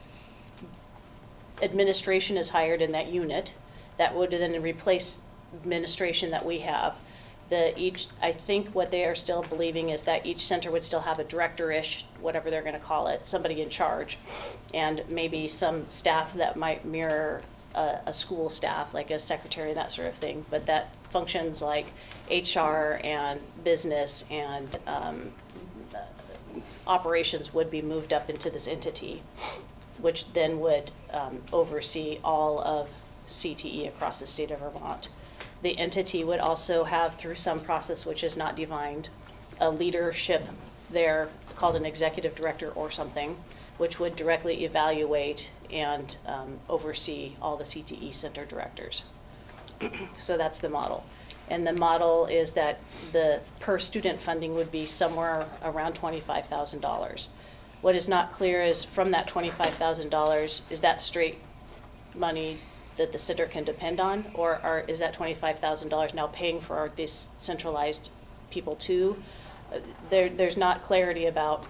administration is hired in that unit that would then replace administration that we have. I think what they are still believing is that each center would still have a director-ish, whatever they're going to call it, somebody in charge, and maybe some staff that might mirror a school staff, like a secretary, that sort of thing, but that functions like HR and business and operations would be moved up into this entity, which then would oversee all of CTE across the state of Vermont. The entity would also have, through some process which is not defined, a leadership there called an executive director or something, which would directly evaluate and oversee all the CTE center directors. So that's the model. And the model is that the per student funding would be somewhere around $25,000. What is not clear is from that $25,000, is that straight money that the center can depend on, or is that $25,000 now paying for these centralized people too? There's not clarity about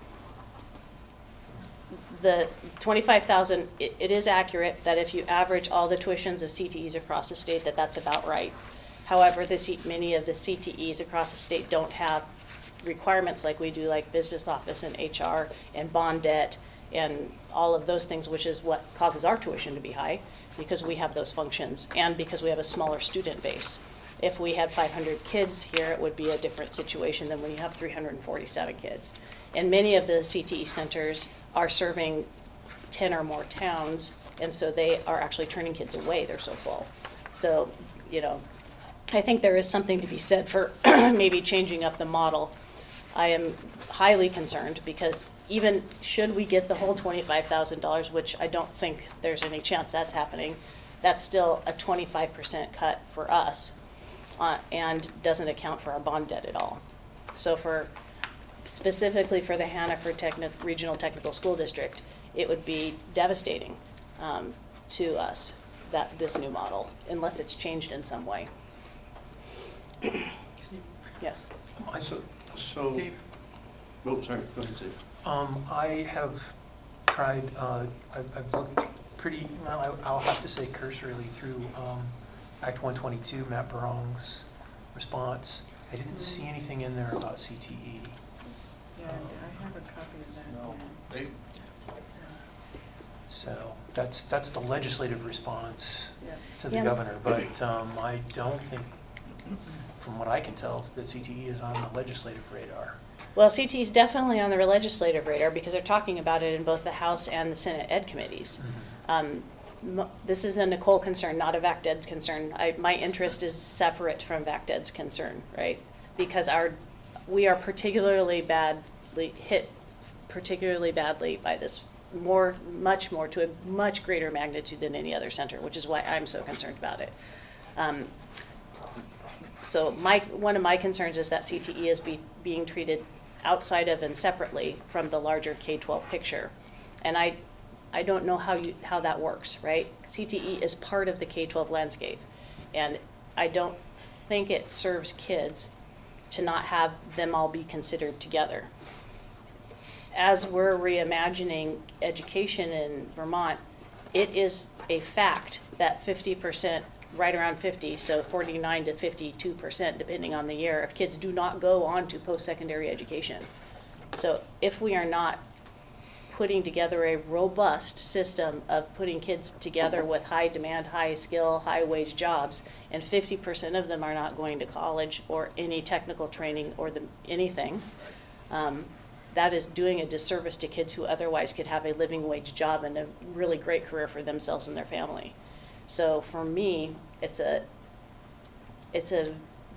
the $25,000. It is accurate that if you average all the tuitions of CTEs across the state, that's about right. However, many of the CTEs across the state don't have requirements like we do, like business office and HR and bond debt and all of those things, which is what causes our tuition to be high, because we have those functions and because we have a smaller student base. If we had 500 kids here, it would be a different situation than when you have 347 kids. And many of the CTE centers are serving 10 or more towns, and so they are actually turning kids away, they're so full. So, you know, I think there is something to be said for maybe changing up the model. I am highly concerned because even should we get the whole $25,000, which I don't think there's any chance that's happening, that's still a 25% cut for us, and doesn't account for our bond debt at all. So specifically for the Hannaford Regional Technical School District, it would be devastating to us, this new model, unless it's changed in some way. Yes. So, Dave? oh, sorry, go ahead, Steve. I have tried, I've looked pretty, well, I'll have to say cursorily through Act 122, Matt Barong's response. I didn't see anything in there about CTE. Yeah, I have a copy of that. No, yeah. they, So that's the legislative response Yeah. to the Yeah. governor, but I don't think, from what I can tell, that CTE is on the legislative radar. Well, CTE is definitely on the legislative radar because they're talking about it in both the House and the Senate Ed committees. This is a Nicole concern, not a VACTED concern. My interest is separate from VACTED's concern, right? Because we are particularly hit particularly badly by this, much more to a much greater magnitude than any other center, which is why I'm so concerned about it. So one of my concerns is that CTE is being treated outside of and separately from the larger K-12 picture. And I don't know how that works, right? CTE is part of the K-12 landscape. And I don't think it serves kids to not have them all be considered together. As we're reimagining education in Vermont, it is a fact that 50%, right around 50, so 49 to 52%, depending on the year, of kids do not go on to post-secondary education. So if we are not putting together a robust system of putting kids together with high demand, high skill, high wage jobs, and 50% of them are not going to college or any technical training or anything, that is doing a disservice to kids who otherwise could have a living wage job and a really great career for themselves and their family. So for me, it's a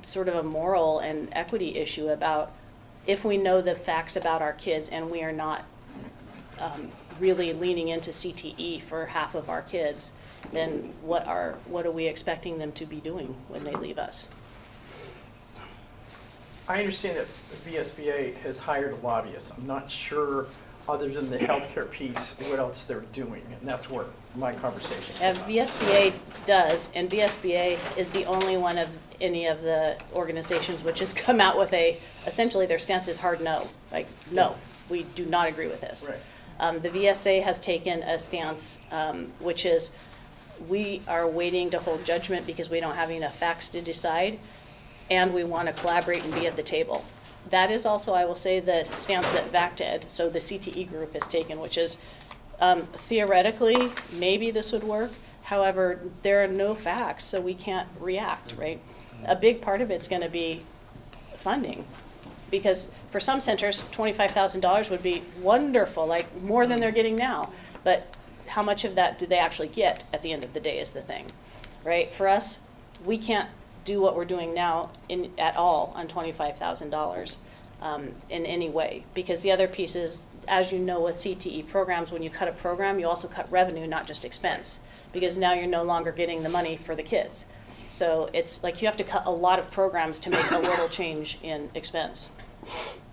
sort of a moral and equity issue about if we know the facts about our kids and we are not really leaning into CTE for half of our kids, then what are we expecting them to be doing when they leave us? I understand that VSBA has hired a lobbyist. I'm not sure, other than the healthcare piece, what else they're doing, and that's where my conversation And came up. VSBA does, and VSBA is the only one of any of the organizations which has come out with essentially their stance is hard no. Like, no, we do not agree with this. Right. The VSA has taken a stance, which is we are waiting to hold judgment because we don't have enough facts to decide, and we want to collaborate and be at the table. That is also, I will say, the stance that VACTED, so the CTE group, has taken, which is theoretically, maybe this would work. However, there are no facts, so we can't react, right? A big part of it's going to be funding. Because for some centers, $25,000 would be wonderful, like more than they're getting now. But how much of that do they actually get at the end of the day is the thing, right? For us, we can't do what we're doing now at all on $25,000 in any way. Because the other piece is, as you know with CTE programs, when you cut a program, you also cut revenue, not just expense. Because now you're no longer getting the money for the kids. So it's like you have to cut a lot of programs to make a little change in expense.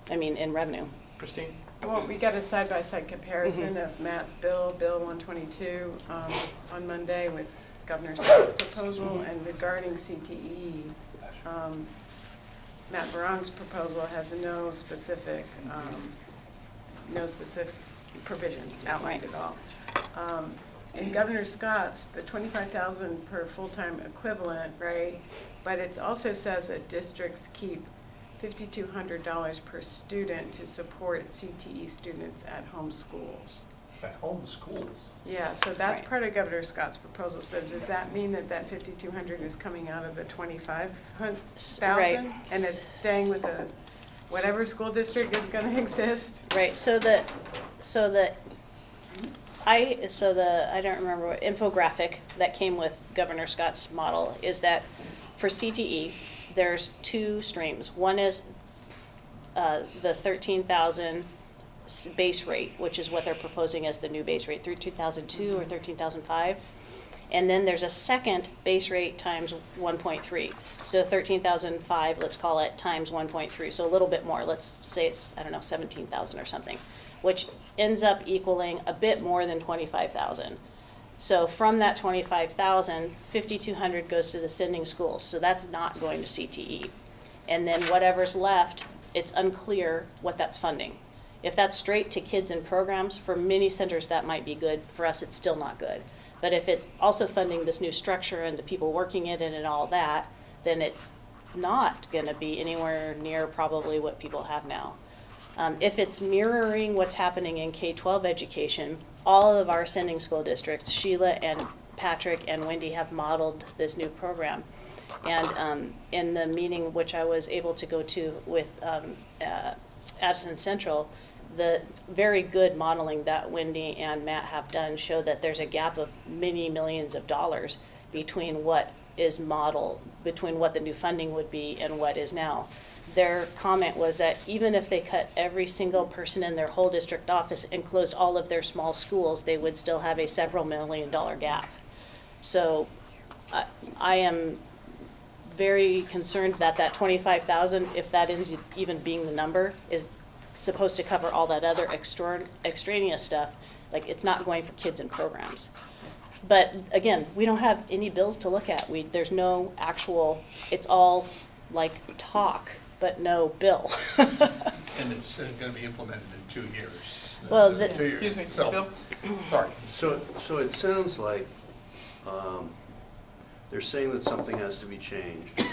In revenue. Christine? Well, we got a side-by-side comparison of Matt's Bill 122, on Monday with Governor Scott's proposal, and regarding CTE, Matt Barong's proposal has no specific provisions outlined at all. In Governor Scott's, the $25,000 per full-time equivalent, right? But it also says that districts keep $5,200 per student to support CTE students at home schools. At home schools. Yeah, so that's Right. part of Governor Scott's proposal. So does that mean that that 5,200 is coming out of the 25,000? Right. And it's staying with the, whatever school district is gonna exist? Right, I don't remember what infographic that came with Governor Scott's model is that for CTE, there's two streams. One is the 13,000 base rate, which is what they're proposing as the new base rate through 2002 or 13,005. And then there's a second base rate times 1.3. So 13,005, let's call it, times 1.3, so a little bit more. Let's say it's, I don't know, 17,000 or something, which ends up equaling a bit more than 25,000. So from that 25,000, 5,200 goes to the sending schools, so that's not going to CTE. And then whatever's left, it's unclear what that's funding. If that's straight to kids and programs, for many centers that might be good. For us, it's still not good. But if it's also funding this new structure and the people working in it and all that, then it's not going to be anywhere near probably what people have now. If it's mirroring what's happening in K-12 education, all of our sending school districts, Sheila and Patrick and Wendy have modeled this new program. And in the meeting which I was able to go to with Addison Central, the very good modeling that Wendy and Matt have done show that there's a gap of many millions of dollars between what is modeled, between what the new funding would be and what is now. Their comment was that even if they cut every single person in their whole district office and closed all of their small schools, they would still have a several $million gap. So I am very concerned that that 25,000, if that ends up even being the number, is supposed to cover all that other extraneous stuff. Like, it's not going for kids and programs. But again, we don't have any bills to look at. There's no actual, it's all like talk, but no bill. And it's going to be implemented in 2 years. Well, 2 years. Excuse me, So- Bill? Sorry. So it sounds like they're saying that something has to be changed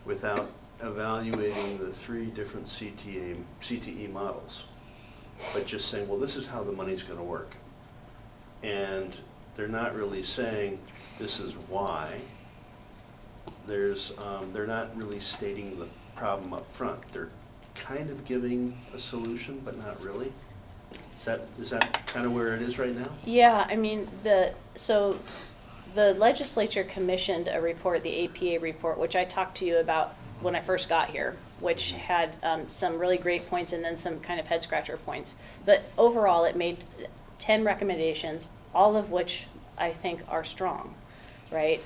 without evaluating the 3 different CTE models, but just saying, well, this is how the money's going to work. And they're not really saying this is why. They're not really stating the problem up front. They're kind of giving a solution, but not really. Is that kind of where it is right now? Yeah, I mean, so the legislature commissioned a report, the APA report, which I talked to you about when I first got here, which had some really great points and then some kind of head scratcher points. But overall, it made 10 recommendations, all of which I think are strong, right?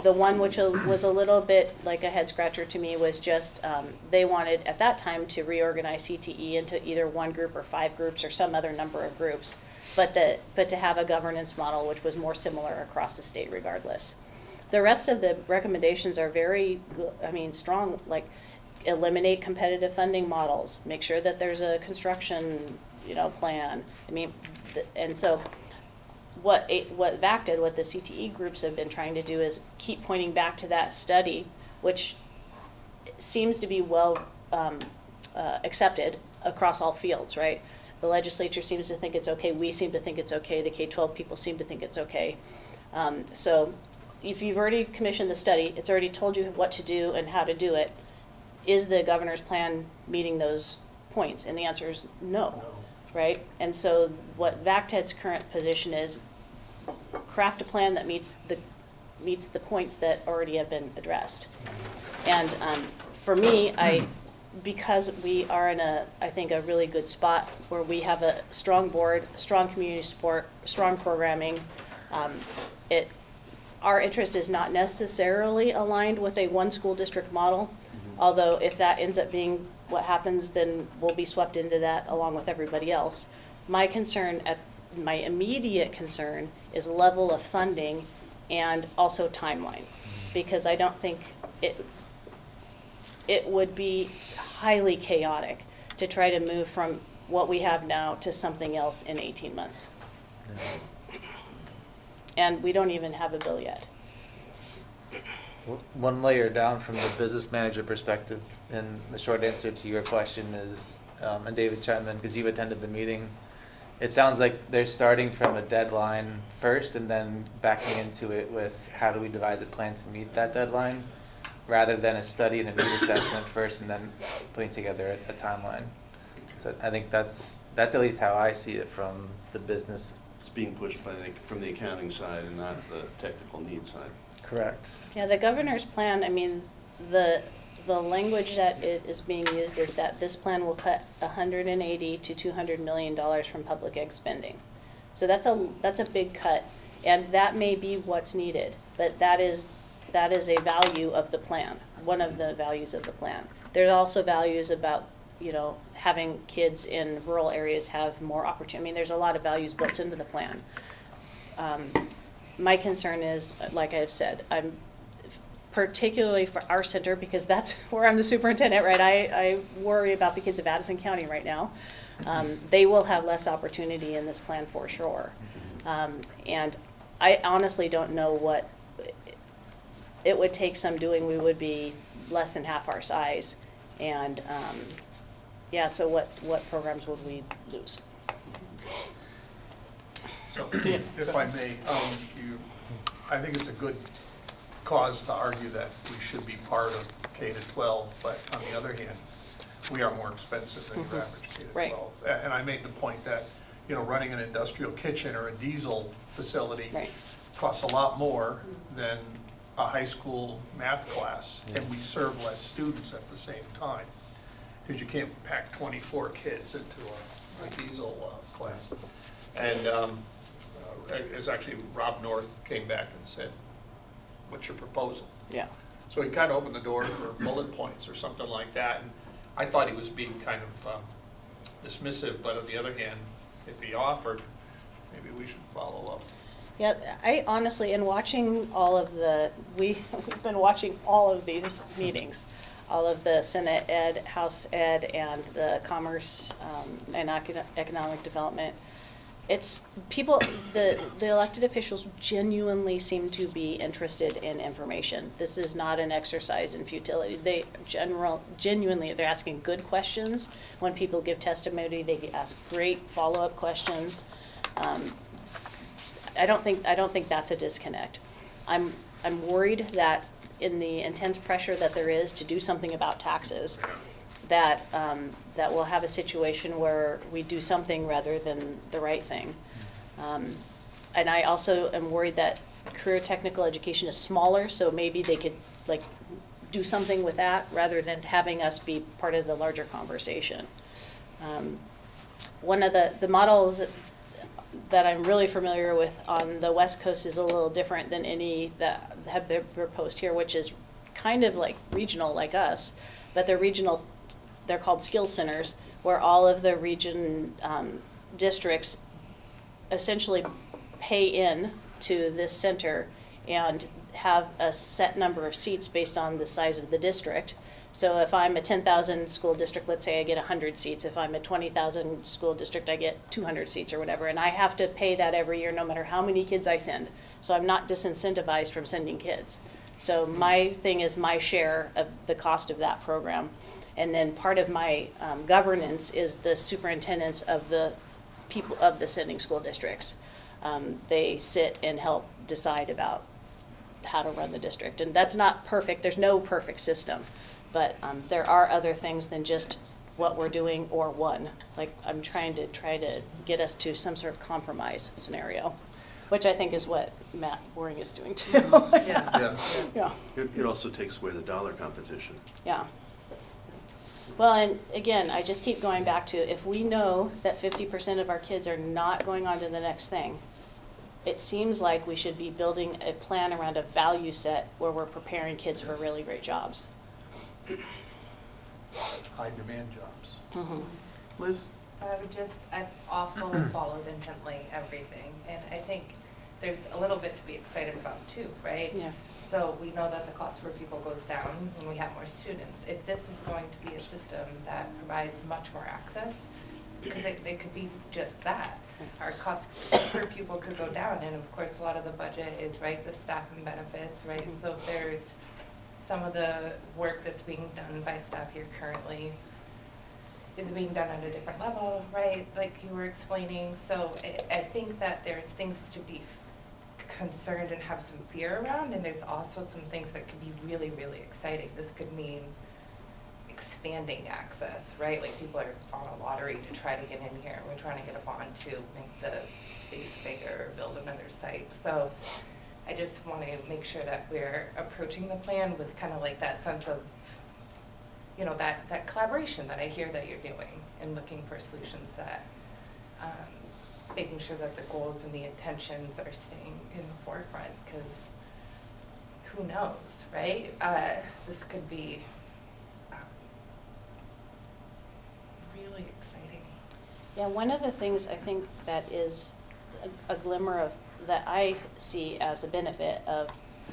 The one which was a little bit like a head scratcher to me was just they wanted at that time to reorganize CTE into either 1 group or 5 groups or some other number of groups, but to have a governance model which was more similar across the state regardless. The rest of the recommendations are very, strong, like eliminate competitive funding models, make sure that there's a construction, plan. And so what VAC did, what the CTE groups have been trying to do is keep pointing back to that study, which seems to be well accepted across all fields, right? The legislature seems to think it's okay, we seem to think it's okay, the K-12 people seem to think it's okay. So if you've already commissioned the study, it's already told you what to do and how to do it. Is the governor's plan meeting those points? And the answer is no, right? And so what VACTED's current position is craft a plan that meets the points that already have been addressed. And for me, because we are in I think a really good spot where we have a strong board, strong community support, strong programming, our interest is not necessarily aligned with a 1 school district model, although if that ends up being what happens, then we'll be swept into that along with everybody else. My immediate concern is level of funding and also timeline, because I don't think it would be highly chaotic to try to move from what we have now to something else in 18 months. And we don't even have a bill yet. One layer down from the business manager perspective, and the short answer to your question is, and David chime in, because you attended the meeting, it sounds like they're starting from a deadline first and then backing into it with how do we devise a plan to meet that deadline, rather than a study and a need assessment first and then putting together a timeline. So I think that's at least how I see it from the business. It's being pushed by from the accounting side and not the technical need side. Correct. Yeah, the governor's plan, I mean, the language that it is being used is that this plan will cut $180 to $200 million from public ed spending. So that's a big cut, and that may be what's needed, but that is a value of the plan, one of the values of the plan. There are also values about, you know, having kids in rural areas have more opportunity. I mean, there's a lot of values built into the plan. My concern is, like I've said, I'm particularly for our center, because that's where I'm the superintendent, right? I worry about the kids of Addison County right now. They will have less opportunity in this plan for sure. And I honestly don't know what it would take some doing. We would be less than half our size. And yeah, so what programs would we lose? So, if I may, I think it's a good cause to argue that we should be part of K to 12, but on the other hand, we are more expensive than your average K to 12. Right. And I made the point that, you know, running an industrial kitchen or a diesel facility Right. costs a lot more than a high school math class, and we serve less students at the same time, because you can't pack 24 kids into a diesel class. And it's actually Rob North came back and said, what's your proposal? Yeah. So he kind of opened the door for bullet points or something like that, and I thought he was being kind of dismissive, but on the other hand, if he offered, maybe we should follow up. Yeah, I honestly, in watching all of we've been watching all of these meetings, all of the Senate Ed, House Ed, and the Commerce and Economic Development. It's people, the elected officials genuinely seem to be interested in information. This is not an exercise in futility. They genuinely, they're asking good questions. When people give testimony, they ask great follow-up questions. I don't think that's a disconnect. I'm worried that in the intense pressure that there is to do something about taxes, that we'll have a situation where we do something rather than the right thing. And I also am worried that career technical education is smaller, so maybe they could like do something with that rather than having us be part of the larger conversation. One of the models that I'm really familiar with on the West Coast is a little different than any that have been proposed here, which is kind of like regional like us, but they're regional. They're called skills centers, where all of the region districts essentially pay in to this center and have a set number of seats based on the size of the district. So if I'm a 10,000 school district, let's say I get 100 seats. If I'm a 20,000 school district, I get 200 seats or whatever. And I have to pay that every year no matter how many kids I send. So I'm not disincentivized from sending kids. So my thing is my share of the cost of that program. And then part of my governance is the superintendents of the people of the sending school districts. They sit and help decide about how to run the district. And that's not perfect. There's no perfect system. But there are other things than just what we're doing or one. Like I'm trying to get us to some sort of compromise scenario, which I think is what Matt Waring is doing too. Yeah. Yeah. It also takes away the dollar competition. Yeah. Well, and again, I just keep going back to, if we know that 50% of our kids are not going on to the next thing, it seems like we should be building a plan around a value set where we're preparing kids for really great jobs. High demand jobs. Mm-hmm. Liz? So I've also followed intently everything, and I think there's a little bit to be excited about too, right? Yeah. So we know that the cost per pupil goes down when we have more students. If this is going to be a system that provides much more access, because it could be just that. Our cost per pupil could go down, and of course, a lot of the budget is, right, the staff and benefits, right? Mm-hmm. So if there's some of the work that's being done by staff here currently, is being done at a different level, right? Like you were explaining, so I think that there's things to be concerned and have some fear around, and there's also some things that could be really, really exciting. This could mean expanding access, right? Like people are on a lottery to try to get in here. We're trying to get a bond to make the space bigger, or build another site. So I just want to make sure that we're approaching the plan with kind of like that sense of, you know, that collaboration that I hear that you're doing, and looking for solutions that, making sure that the goals and the intentions are staying in the forefront, because who knows, right? This could be really exciting. Yeah, one of the things I think that is a glimmer of, that I see as a benefit of,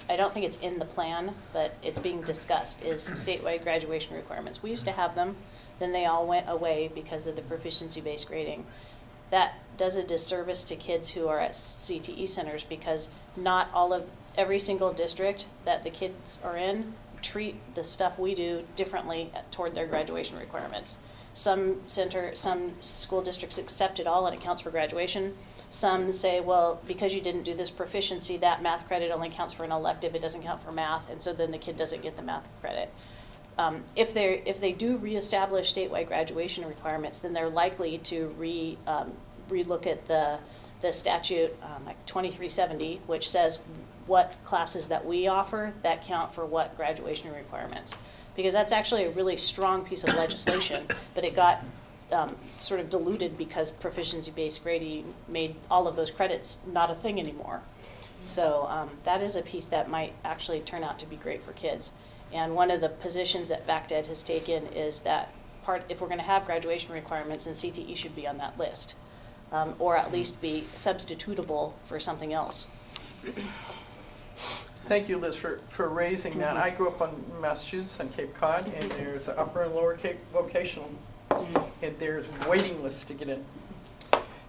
I don't think it's in the plan, but it's being discussed, is statewide graduation requirements. We used to have them, then they all went away because of the proficiency-based grading. That does a disservice to kids who are at CTE centers, because not every single district that the kids are in treat the stuff we do differently toward their graduation requirements. Some school districts accept it all and it counts for graduation. Some say, well, because you didn't do this proficiency, that math credit only counts for an elective, it doesn't count for math, and so then the kid doesn't get the math credit. If they do reestablish statewide graduation requirements, then they're likely to relook at the statute, like 2370, which says what classes that we offer that count for what graduation requirements. Because that's actually a really strong piece of legislation, but it got sort of diluted because proficiency-based grading made all of those credits not a thing anymore. So that is a piece that might actually turn out to be great for kids. And one of the positions that BACTED has taken is that if we're going to have graduation requirements, then CTE should be on that list, or at least be substitutable for something else. Thank you, Liz, for raising that. I grew up on Massachusetts on Cape Cod, and there's upper and lower Cape vocational, and there's waiting lists to get in.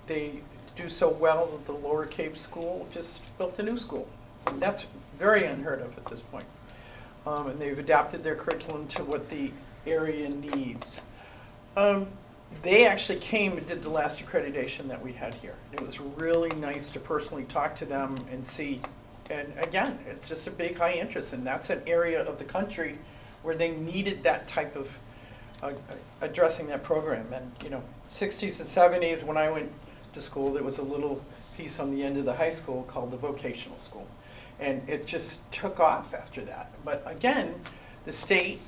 They do so well that the lower Cape school just built a new school. And that's very unheard of at this point. And they've adapted their curriculum to what the area needs. They actually came and did the last accreditation that we had here. It was really nice to personally talk to them and see. And again, it's just a big high interest, and that's an area of the country where they needed that type of addressing that program. And you know, 60s and 70s, when I went to school, there was a little piece on the end of the high school called the vocational school. And it just took off after that. But again, the state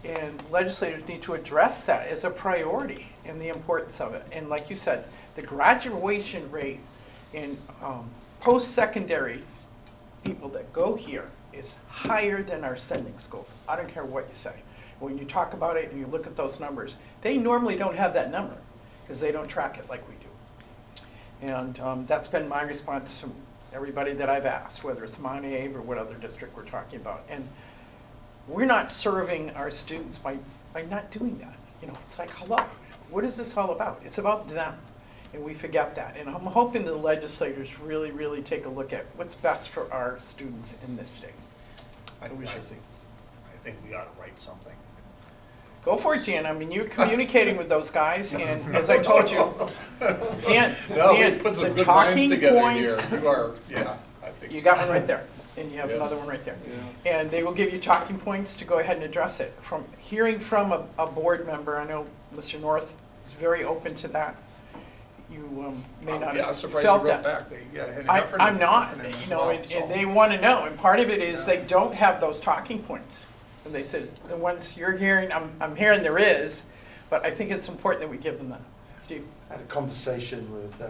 and legislators need to address that as a priority and the importance of it. And like you said, the graduation rate in post-secondary people that go here is higher than our sending schools. I don't care what you say. When you talk about it and you look at those numbers, they normally don't have that number because they don't track it like we do. And that's been my response to everybody that I've asked, whether it's Montague or what other district we're talking about. And we're not serving our students by not doing that. You know, it's like, hello, what is this all about? It's about them, and we forget that. And I'm hoping the legislators really, really take a look at what's best for our students in this state. I think we ought to write something. Go for it, Dan. I mean, you're communicating with those guys, and as I told you, Dan, Put some the good minds talking together points, here. You are, yeah, I think. you got one right there, and you have Yes. another one right there. Yeah. And they will give you talking points to go ahead and address it. From hearing from a board member, I know Mr. North is very open to that. You may not Yeah, I'm have surprised felt you wrote that. back. Hannaford I'm not, as you know, well, and so. they want to know, and part of it is Yeah. they don't have those talking points. And they said, the ones you're hearing, I'm hearing there is, but I think it's important that we give them that. Steve? I had a conversation with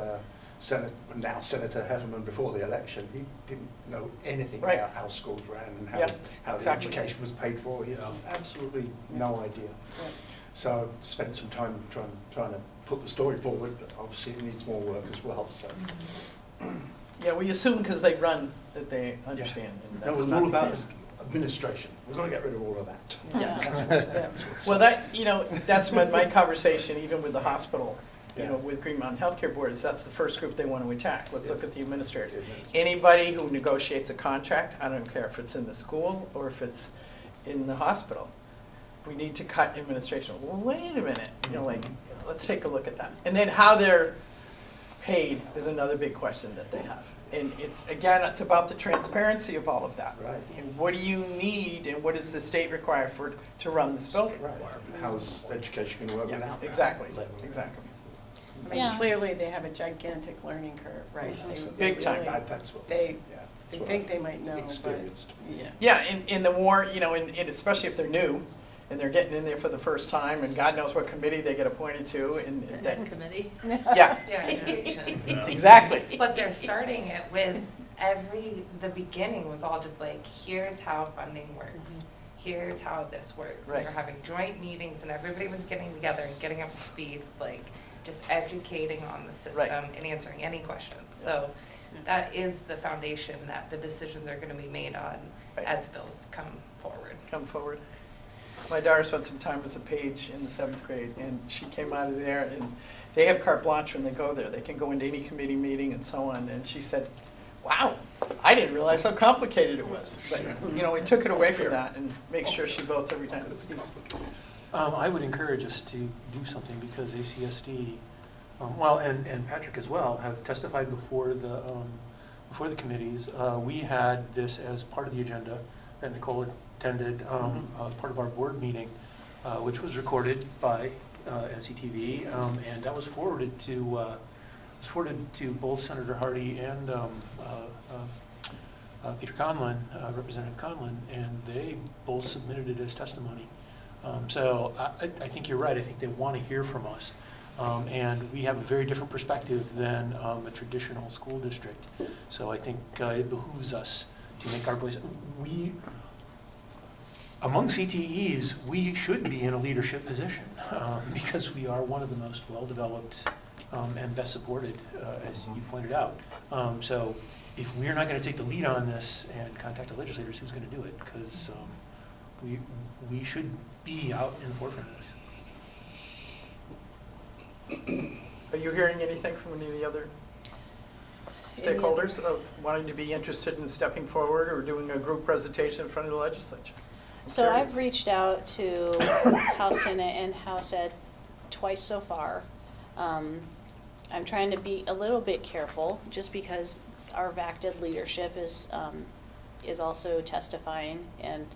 now Senator Heffernan before the election. He didn't know anything Right. about how schools ran and Yeah, how exactly. the education was paid for. He had absolutely no idea. Right. So I spent some time trying to put the story forward, but obviously it needs more work as well. So Yeah, we assume because they run that they understand. and no, that's it was not all the about case. administration. We've got to get rid of all of that. Yeah. That's what's Well, that, you know, that's my conversation, even with the hospital, you know, Yeah. with Green Mountain Healthcare Board, is that's the first group they want to attack. Let's look at the administrators. Administrators. Anybody who negotiates a contract, I don't care if it's in the school or if it's in the hospital, we need to cut administration. Well, wait a minute, let's take a look at that. And then how they're paid is another big question that they have. And it's about the transparency of all of that. Right. And what do you need and what does the state require to run this building? Right. How's education going to work Yeah, without that? exactly, exactly. I mean, Yeah. clearly, they have a gigantic learning curve, right? Big time. really- That's what. They, yeah, they that's what think I've they might know, but, experienced. yeah. Yeah, and the more, and especially if they're new and they're getting in there for the first time and God knows what committee they get appointed to and that, Committee. yeah, Yeah, education. exactly. But they're starting it with the beginning was all just like, here's how funding works. Here's how this works. And Right. They're having joint meetings and everybody was getting together and getting up to speed, like just educating on the system and answering any questions. So that is the foundation that the decisions are gonna be made on Right. as bills come forward. Come forward. My daughter spent some time as a page in the 7th grade, and she came out of there, and they have carte blanche when they go there. They can go into any committee meeting and so on, and she said, wow, I didn't realize how complicated it was. But, we took it away from that and make sure she votes every time. Steve? I would encourage us to do something because ACSD, and Patrick as well, have testified before the committees. We had this as part of the agenda that Nicole attended, part of our board meeting, which was recorded by NCTV, and that was forwarded to both Senator Hardy and Peter Conlon, Representative Conlon, and they both submitted it as testimony. So I think you're right. I think they want to hear from us. And we have a very different perspective than a traditional school district. So I think it behooves us to make our voice. Among CTEs, we should be in a leadership position because we are one of the most well-developed and best supported, as you pointed out. So if we're not going to take the lead on this and contact the legislators, who's going to do it? Because we should be out in the forefront of this. Are you hearing anything from any of the other stakeholders of wanting to be interested in stepping forward or doing a group presentation in front of the legislature? So I've reached out to House Senate and House Ed twice so far. I'm trying to be a little bit careful just because our VACTID leadership is also testifying, and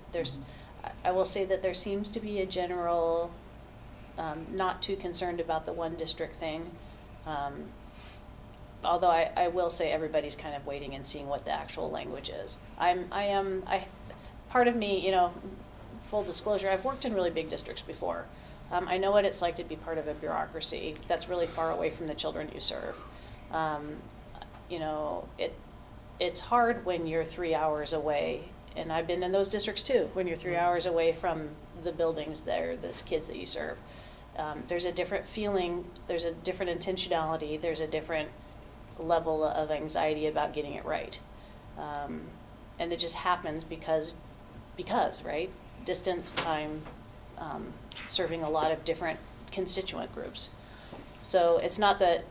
I will say that there seems to be a general not too concerned about the one district thing. Although I will say everybody's kind of waiting and seeing what the actual language is. Part of me, full disclosure, I've worked in really big districts before. I know what it's like to be part of a bureaucracy that's really far away from the children you serve. It's hard when you're 3 hours away, and I've been in those districts too, when you're 3 hours away from the buildings there, the kids that you serve. There's a different feeling, there's a different intentionality, there's a different level of anxiety about getting it right. And it just happens because, right? Distance, time, serving a lot of different constituent groups. So it's not that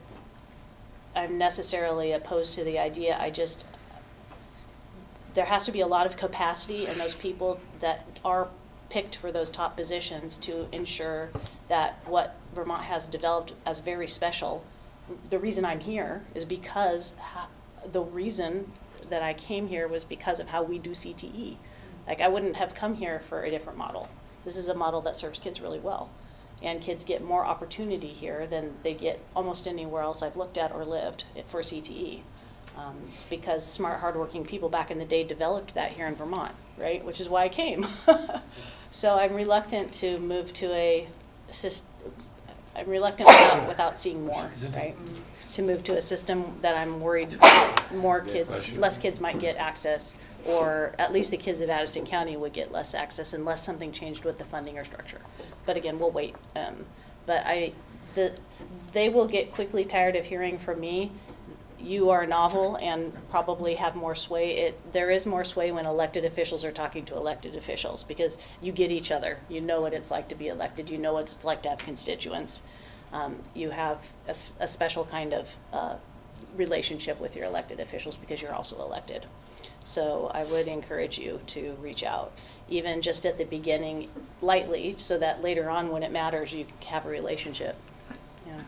I'm necessarily opposed to the idea, there has to be a lot of capacity in those people that are picked for those top positions to ensure that what Vermont has developed as very special, the reason I'm here is because the reason that I came here was because of how we do CTE. Like, I wouldn't have come here for a different model. This is a model that serves kids really well. And kids get more opportunity here than they get almost anywhere else I've looked at or lived for CTE. Because smart, hardworking people back in the day developed that here in Vermont, right? Which is why I came. So I'm reluctant to move to without seeing more, right? To move to a system that I'm worried less kids might get access, or at least the kids of Addison County would get less access unless something changed with the funding or structure. But again, we'll wait. But they will get quickly tired of hearing from me. You are novel and probably have more sway. There is more sway when elected officials are talking to elected officials because you get each other. You know what it's like to be elected. You know what it's like to have constituents. You have a special kind of relationship with your elected officials because you're also elected. So I would encourage you to reach out. even just at the beginning lightly, so that later on when it matters, you can have a relationship. Yeah.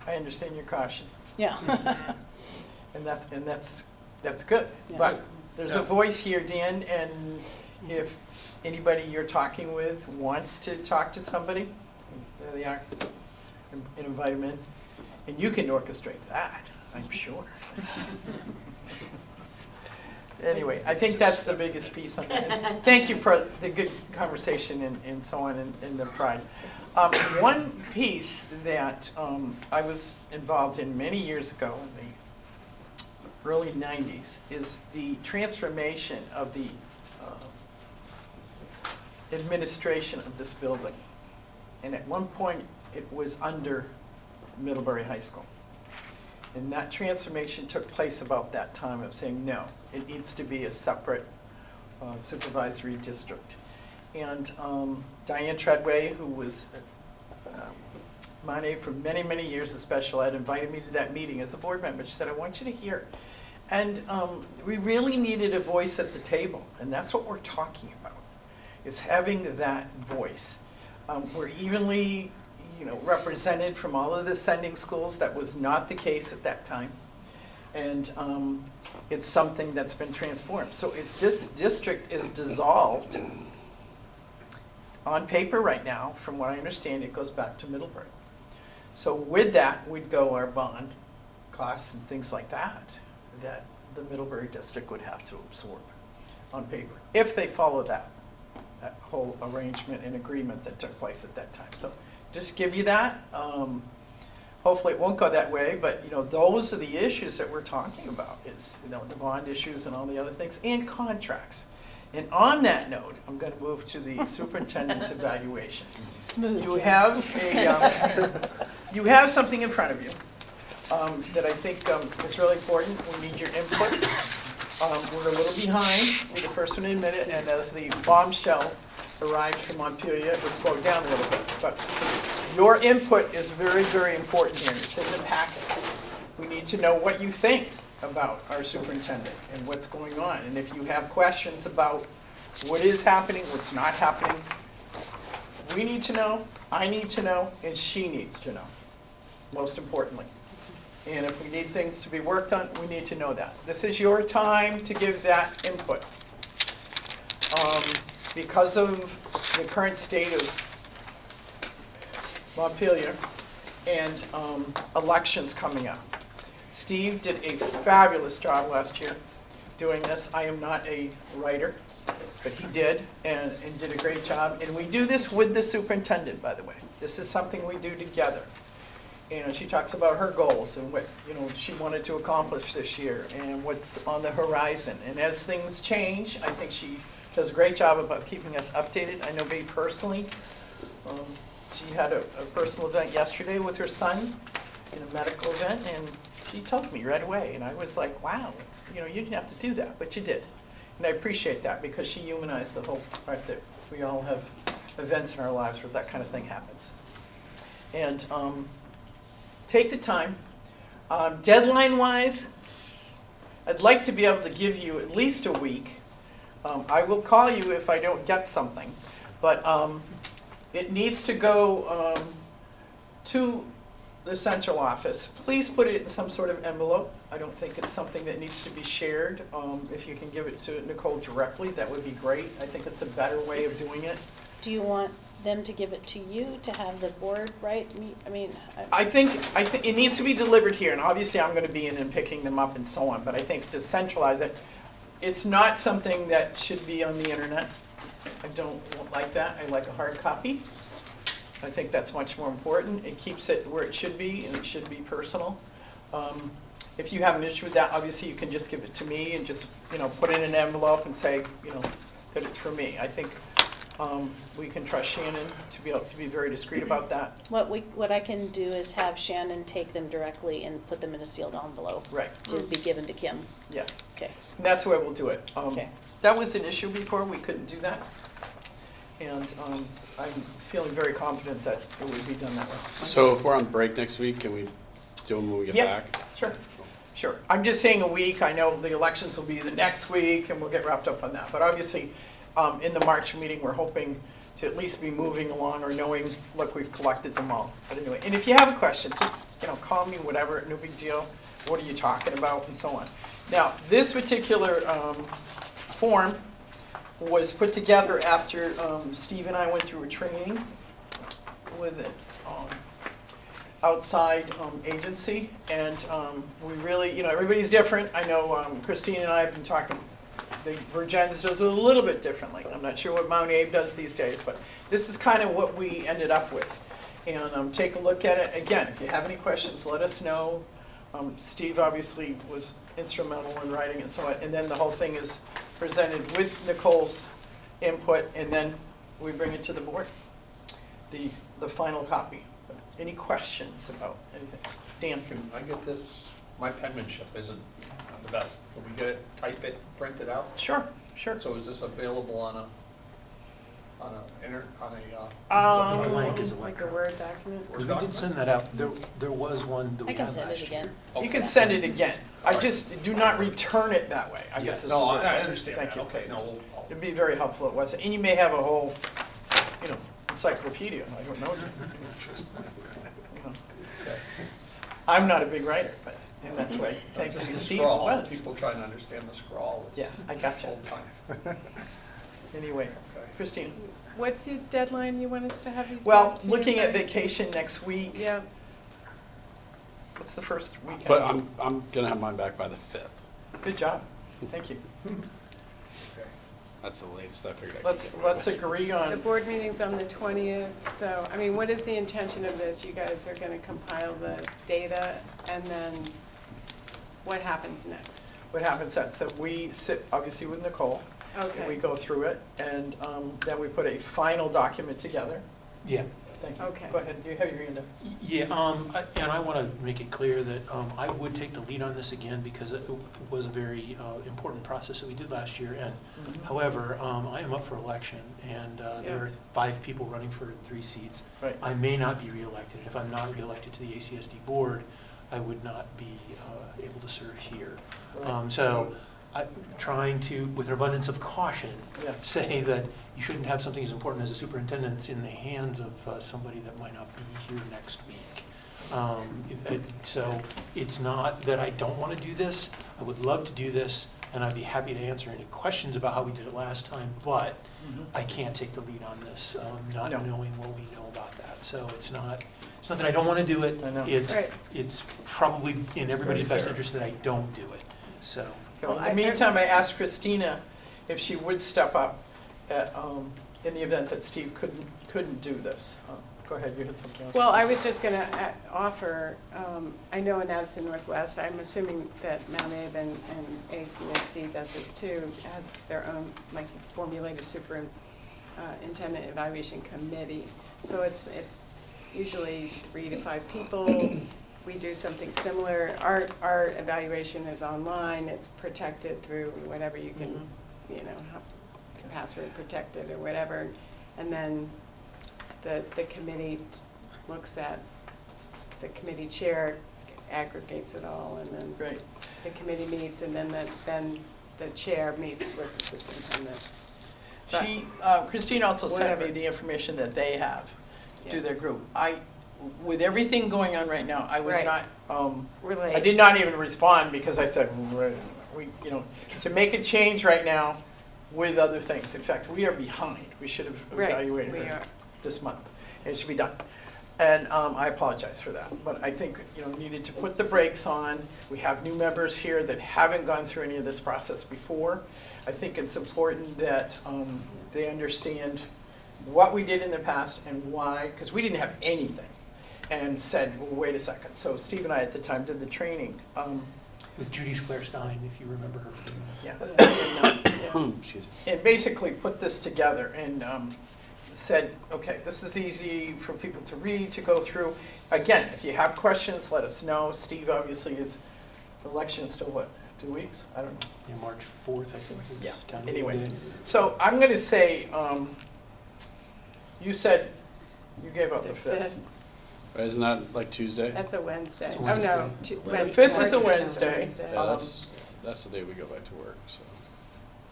I understand your caution, Yeah. and that's good. Yeah. But there's a voice here, Dan, and if anybody you're talking with wants to talk to somebody, there they are, and invite them in. And you can orchestrate that, I'm sure. Anyway, I think that's the biggest piece on it. Thank you for the good conversation and so on and the pride. One piece that I was involved in many years ago in the early 90s is the transformation of the administration of this building. And at one point, it was under Middlebury High School. And that transformation took place about that time of saying, no, it needs to be a separate supervisory district. And Diane Treadway, who was my aide for many, many years as special ed, invited me to that meeting as a board member. She said, I want you to hear. And we really needed a voice at the table, and that's what we're talking about, is having that voice. We're evenly represented from all of the sending schools. That was not the case at that time. And it's something that's been transformed. So if this district is dissolved, on paper right now, from what I understand, it goes back to Middlebury. So with that, we'd go our bond costs and things like that, that the Middlebury district would have to absorb on paper, if they follow that whole arrangement and agreement that took place at that time. So just give you that. Hopefully it won't go that way, but those are the issues that we're talking about, is the bond issues and all the other things, and contracts. And on that note, I'm going to move to the superintendent's evaluation. Smooth. You have you have something in front of you that I think is really important. We need your input. We're a little behind. We're the first one to admit it, and as the bombshell arrived from Montpelier, it was slowed down a little bit. But your input is very, very important here. It's in the packet. We need to know what you think about our superintendent and what's going on. And if you have questions about what is happening, what's not happening, we need to know, I need to know, and she needs to know, most importantly. And if we need things to be worked on, we need to know that. This is your time to give that input. Because of the current state of Montpelier and elections coming up. Steve did a fabulous job last year doing this. I am not a writer, but he did and did a great job. And we do this with the superintendent, by the way. This is something we do together. And she talks about her goals and what she wanted to accomplish this year and what's on the horizon. And as things change, I think she does a great job about keeping us updated. I know me personally, she had a personal event yesterday with her son in a medical event, and she told me right away, and I was like, wow, you didn't have to do that, but you did. And I appreciate that, because she humanized the whole part that we all have events in our lives where that kind of thing happens. And take the time. Deadline-wise, I'd like to be able to give you at least a week. I will call you if I don't get something, but it needs to go to the central office. Please put it in some sort of envelope. I don't think it's something that needs to be shared. If you can give it to Nicole directly, that would be great. I think it's a better way of doing it. Do you want them to give it to you to have the board write? I think it needs to be delivered here, and obviously I'm going to be in and picking them up and so on, but I think to centralize it, it's not something that should be on the internet. I don't like that. I like a hard copy. I think that's much more important. It keeps it where it should be, and it should be personal. If you have an issue with that, obviously you can just give it to me and just put it in an envelope and say that it's for me. I think we can trust Shannon to be able to be very discreet about that. What I can do is have Shannon take them directly and put them in a sealed envelope. Right. To be given to Kim. Yes. Okay. And that's the way we'll do it. Okay. That was an issue before. We couldn't do that. And I'm feeling very confident that it would be done that way. So if we're on break next week, can we do them when we get back? Sure. Sure. I'm just saying a week. I know the elections will be the next week, and we'll get wrapped up on that. But obviously, in the March meeting, we're hoping to at least be moving along or knowing, look, we've collected them all. But anyway, and if you have a question, just, call me, whatever, no big deal. What are you talking about, and so on. Now, this particular form was put together after Steve and I went through a training with an outside agency, and we really, everybody's different. I know Christine and I have been talking, the Virgins does it a little bit differently. I'm not sure what Mount Abe does these days, but this is kind of what we ended up with. And take a look at it. Again, if you have any questions, let us know. Steve obviously was instrumental in writing it, so and then the whole thing is presented with Nicole's input, and then we bring it to the board, the final copy. Any questions about anything? Dan? Can I get this? My penmanship isn't the best. Can we get it, type it, print it out? Sure, sure. So is this available on a Blank is Like a Word document? Because we did send that out. There was one that we I had can send last it year. again. You can send it again. I just do not return it that way, I guess. is No, the I word. understand Thank that. you. Okay, no. It'd be very helpful, it was. And you may have a whole, encyclopedia, I don't know. I'm not a big writer, but in that way, thank you, Just the Steve scrawl. was. People trying to understand the scrawl. Yeah, I gotcha. Old time. Anyway, Okay. Christine. What's the deadline you want us to have these Well, back to you looking at by? vacation next week, Yeah, what's the first weekend? But I'm gonna have mine back by the 5th. Good job, thank you. That's the latest I figured I could get. Let's agree the on, board meeting's on the 20th, so, what is the intention of this? You guys are gonna compile the data, and then what happens next? what happens next, that we sit, obviously with Nicole, and we Okay, go through it, and then we put a final document together. Yeah. Thank you. Okay. Go ahead, you have your hand up. Yeah, and I want to make it clear that I would take the lead on this again because it was a very important process that we did last year. And however, I am up for election, and there are 5 people running for 3 seats. Right. I may not be reelected. If I'm not reelected to the ACSD board, I would not be able to serve here. So I'm trying to, with an abundance of caution, Yes. say that you shouldn't have something as important as a superintendent in the hands of somebody that might not be here next week. So it's not that I don't want to do this. I would love to do this, and I'd be happy to answer any questions about how we did it last time, but I can't take the lead on this, not No. knowing what we know about that. So it's not that I don't want to do it. I know. Right. It's probably in everybody's Very best fair. interest that I don't do it, so. Well, In the meantime, I asked Christina if she would step up at, in the event that Steve couldn't do this. Go ahead, you had something else. well, I was just gonna offer, I know in Addison Northwest, I'm assuming that Mount Abe and ACSD does this too, has their own, like, formulated superintendent evaluation committee. So it's usually 3 to 5 people. We do something similar. Our evaluation is online. It's protected through whatever you can, password protected or whatever. And then the committee looks at, the committee chair aggregates it all, and then Great. the committee meets, and then the chair meets with the superintendent. Christine also sent me Whatever. the information that they have through Yeah. their group. With everything going on right now, I was Right. not, Relate. I did not even respond because I said, to make a change right now with other things. In fact, we are behind. We should have Right, evaluated we it are. this month. It should be done. And I apologize for that. But I think, needed to put the brakes on. We have new members here that haven't gone through any of this process before. I think it's important that they understand what we did in the past and why, because we didn't have anything. And said, well, wait a second. So Steve and I at the time did the training. With Judy Square-Stein, if you remember her. Yeah. Excuse me. And basically put this together and said, okay, this is easy for people to read, to go through. Again, if you have questions, let us know. Steve obviously is, election is still what, 2 weeks? I don't know. Yeah, March 4th, I think. is Yeah, town meeting anyway. day. So I'm going to say, you said you gave up The the 5th. 5th. Isn't that like Tuesday? That's a Wednesday. It's a Oh, no. Wednesday. Tu- The Wednesday. 5th is a March 10th, Wednesday. Yeah, that's the day we go back to work, so.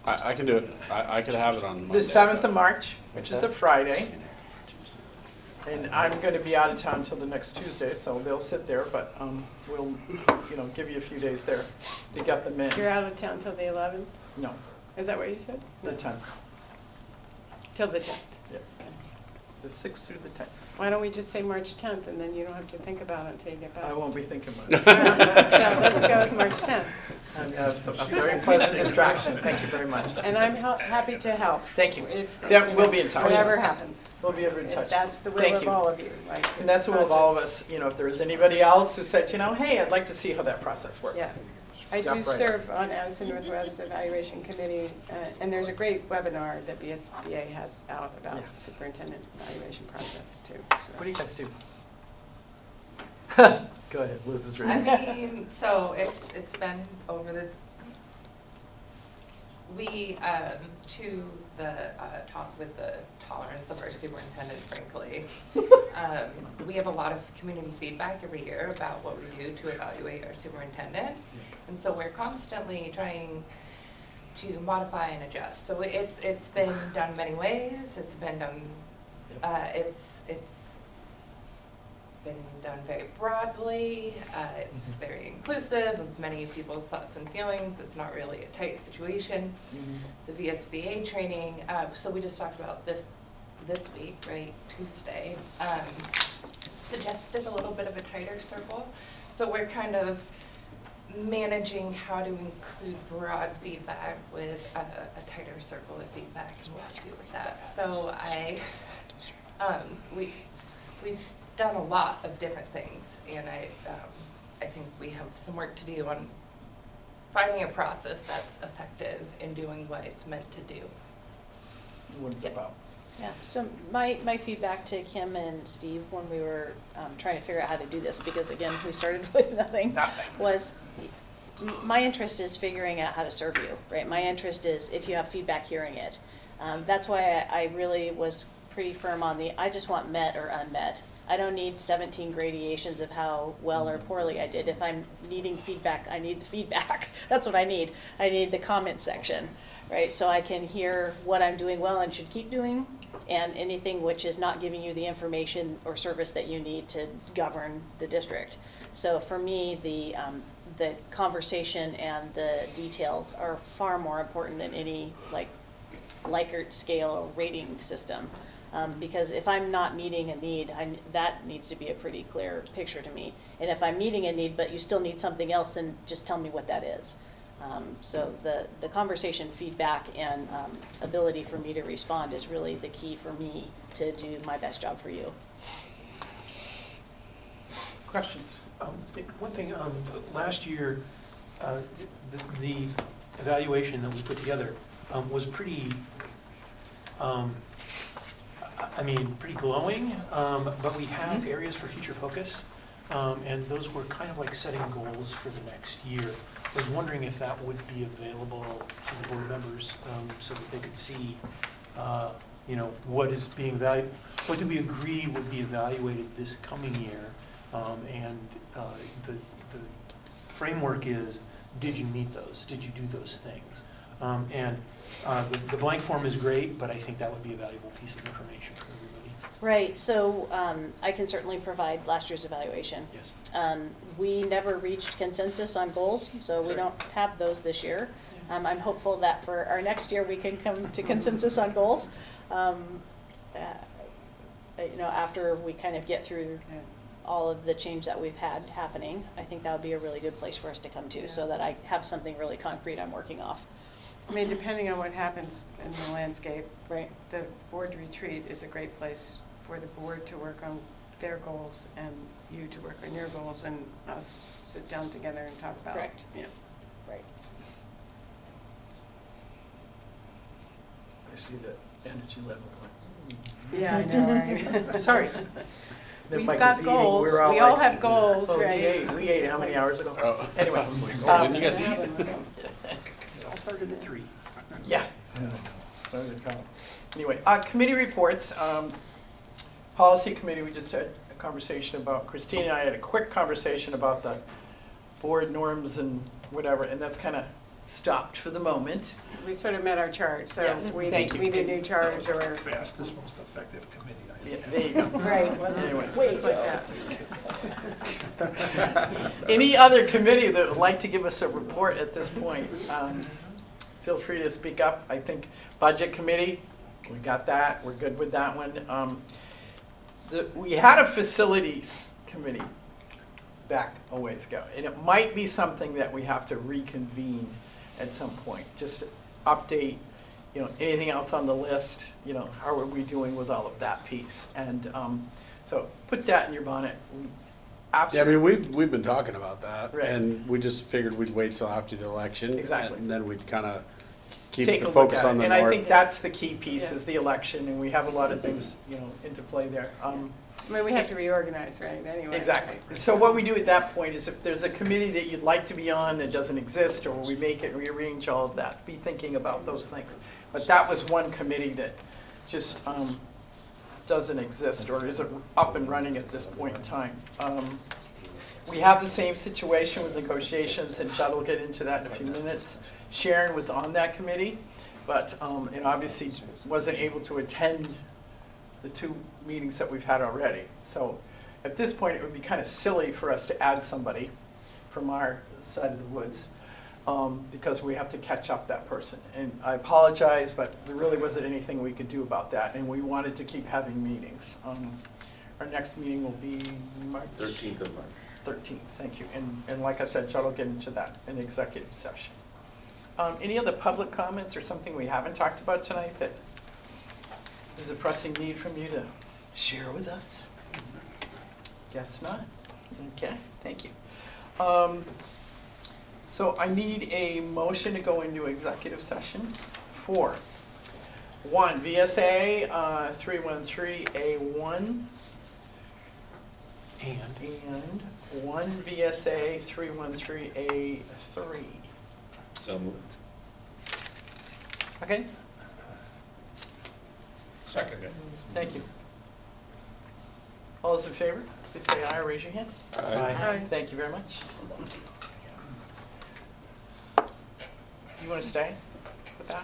I can do it. I could have it on Monday. The 7th of March, which is a Okay. Friday. And I'm going to be out of town till the next Tuesday, so they'll sit there, but we'll, give you a few days there to get them in. You're out of town till the 11th? No, Is that what you said? the 10th, Till the 10th. yeah. The 6th through the 10th. Why don't we just say March 10th, and then you don't have to think about it until you get back? I won't be thinking about it. So let's go with March 10th. I'm gonna have a very pleasant distraction. Thank you very much. And I'm happy to help. Thank you. If- Yeah, we'll be in touch. Whatever happens. We'll be in If touch. that's the will Thank of you. all of you. Like, And that's it's the will not of all of just- us, if there's anybody else who said, hey, I'd like to see how that process works. Yeah. I Jump do right in. serve on Addison Northwest Evaluation Committee, and there's a great webinar that BSBA has out about Yes. superintendent evaluation process too. What do you guys do? Go ahead, Liz is I ready. mean, so it's been over the, we, to the talk with the tolerance of our superintendent, frankly, we have a lot of community feedback every year about what we do to evaluate our superintendent. And so we're constantly trying to modify and adjust. So it's been done many ways. It's been done, it's been done very broadly. It's very inclusive of many people's thoughts and feelings. It's not really a tight situation. The VSBA training, so we just talked about this week, right, Tuesday, suggested a little bit of a tighter circle. So we're kind of managing how to include broad feedback with a tighter circle of feedback and what to do with that. So we've done a lot of different things, and I think we have some work to do on finding a process that's effective in doing what it's meant to do. What it's about. Yeah, so my feedback to Kim and Steve when we were trying to figure out how to do this, because again, we started with nothing, was my interest is figuring out how to serve you, right? My interest is if you have feedback, hearing it. That's why I really was pretty firm on I just want met or unmet. I don't need 17 gradations of how well or poorly I did. If I'm needing feedback, I need the feedback. That's what I need. I need the comment section, right? So I can hear what I'm doing well and should keep doing, and anything which is not giving you the information or service that you need to govern the district. So for me, the conversation and the details are far more important than any Likert scale or rating system. Because if I'm not meeting a need, that needs to be a pretty clear picture to me. And if I'm meeting a need, but you still need something else, then just tell me what that is. So the conversation, feedback, and ability for me to respond is really the key for me to do my best job for you. Questions? One thing, last year, the evaluation that we put together was pretty, pretty glowing, but we have areas for future focus, and those were kind of like setting goals for the next year. I was wondering if that would be available to the board members, so that they could see, what is being what do we agree would be evaluated this coming year, and the framework is, did you meet those? Did you do those things? The blank form is great, but I think that would be a valuable piece of information for everybody. Right, so I can certainly provide last year's evaluation. Yes. We never reached consensus on goals, so we don't have those this year. I'm hopeful that for our next year, we can come to consensus on goals. After we kind of get through all of the change that we've had happening, I think that would be a really good place for us to come to, so that I have something really concrete I'm working off. I mean, depending on what happens in the landscape, Right. the board retreat is a great place for the board to work on their goals and you to work on your goals, and us sit down together and talk about. Correct. Yeah. Right. I see the energy level. Yeah, I know, right? Sorry. We've Mike got was eating, goals. were all We all like, have goals, "Oh, right? We ate how many hours ago? Oh. Anyway. I was like, oh, didn't you guys eat? It all started at 3. Yeah. Anyway, committee reports. Policy committee, we just had a conversation about, Christine and I had a quick conversation about the board norms and whatever, and that's kind of stopped for the moment. We sort of met our charge, so Yes, we thank need, you. we need new charge or. Fastest, most effective committee. Yeah, there you go. Right, wasn't Anyway. it? Just like that. Any other committee that would like to give us a report at this point, feel free to speak up. I think Budget Committee, we got that, we're good with that one. We had a Facilities Committee back a ways ago, and it might be something that we have to reconvene at some point, just to update, anything else on the list, how are we doing with all of that piece? And so put that in your bonnet. After, Yeah, I mean, we've been talking about that, Right. and we just figured we'd wait till after the election. Exactly. And then we'd kind of keep take the a look focus at on it. the And I north. think that's the key piece, Yeah. is the election, and we have a lot of things, into play there. I mean, we have to reorganize, right, anyway. Exactly. right? So what we do at that point is if there's a committee that you'd like to be on that doesn't exist, or we make it, rearrange all of that, be thinking about those things. But that was one committee that just doesn't exist or isn't up and running at this point in time. We have the same situation with negotiations, and Chad will get into that in a few minutes. Sharon was on that committee, but, and obviously wasn't able to attend the 2 meetings that we've had already. So at this point, it would be kind of silly for us to add somebody from our side of the woods, because we have to catch up that person. And I apologize, but there really wasn't anything we could do about that, and we wanted to keep having meetings. Our next meeting will be March 13th of March. 13th, thank you. And like I said, Chad will get into that in executive session. Any other public comments or something we haven't talked about tonight that is a pressing need from you to share with us? Guess not. Okay, thank you. So I need a motion to go into executive session for 1, VSA 313A1 and 1 VSA 313A3. So moved. Okay, Second. thank you. All those in favor, please say aye or raise your hand. Aye. Thank you very much. You want to stay with that?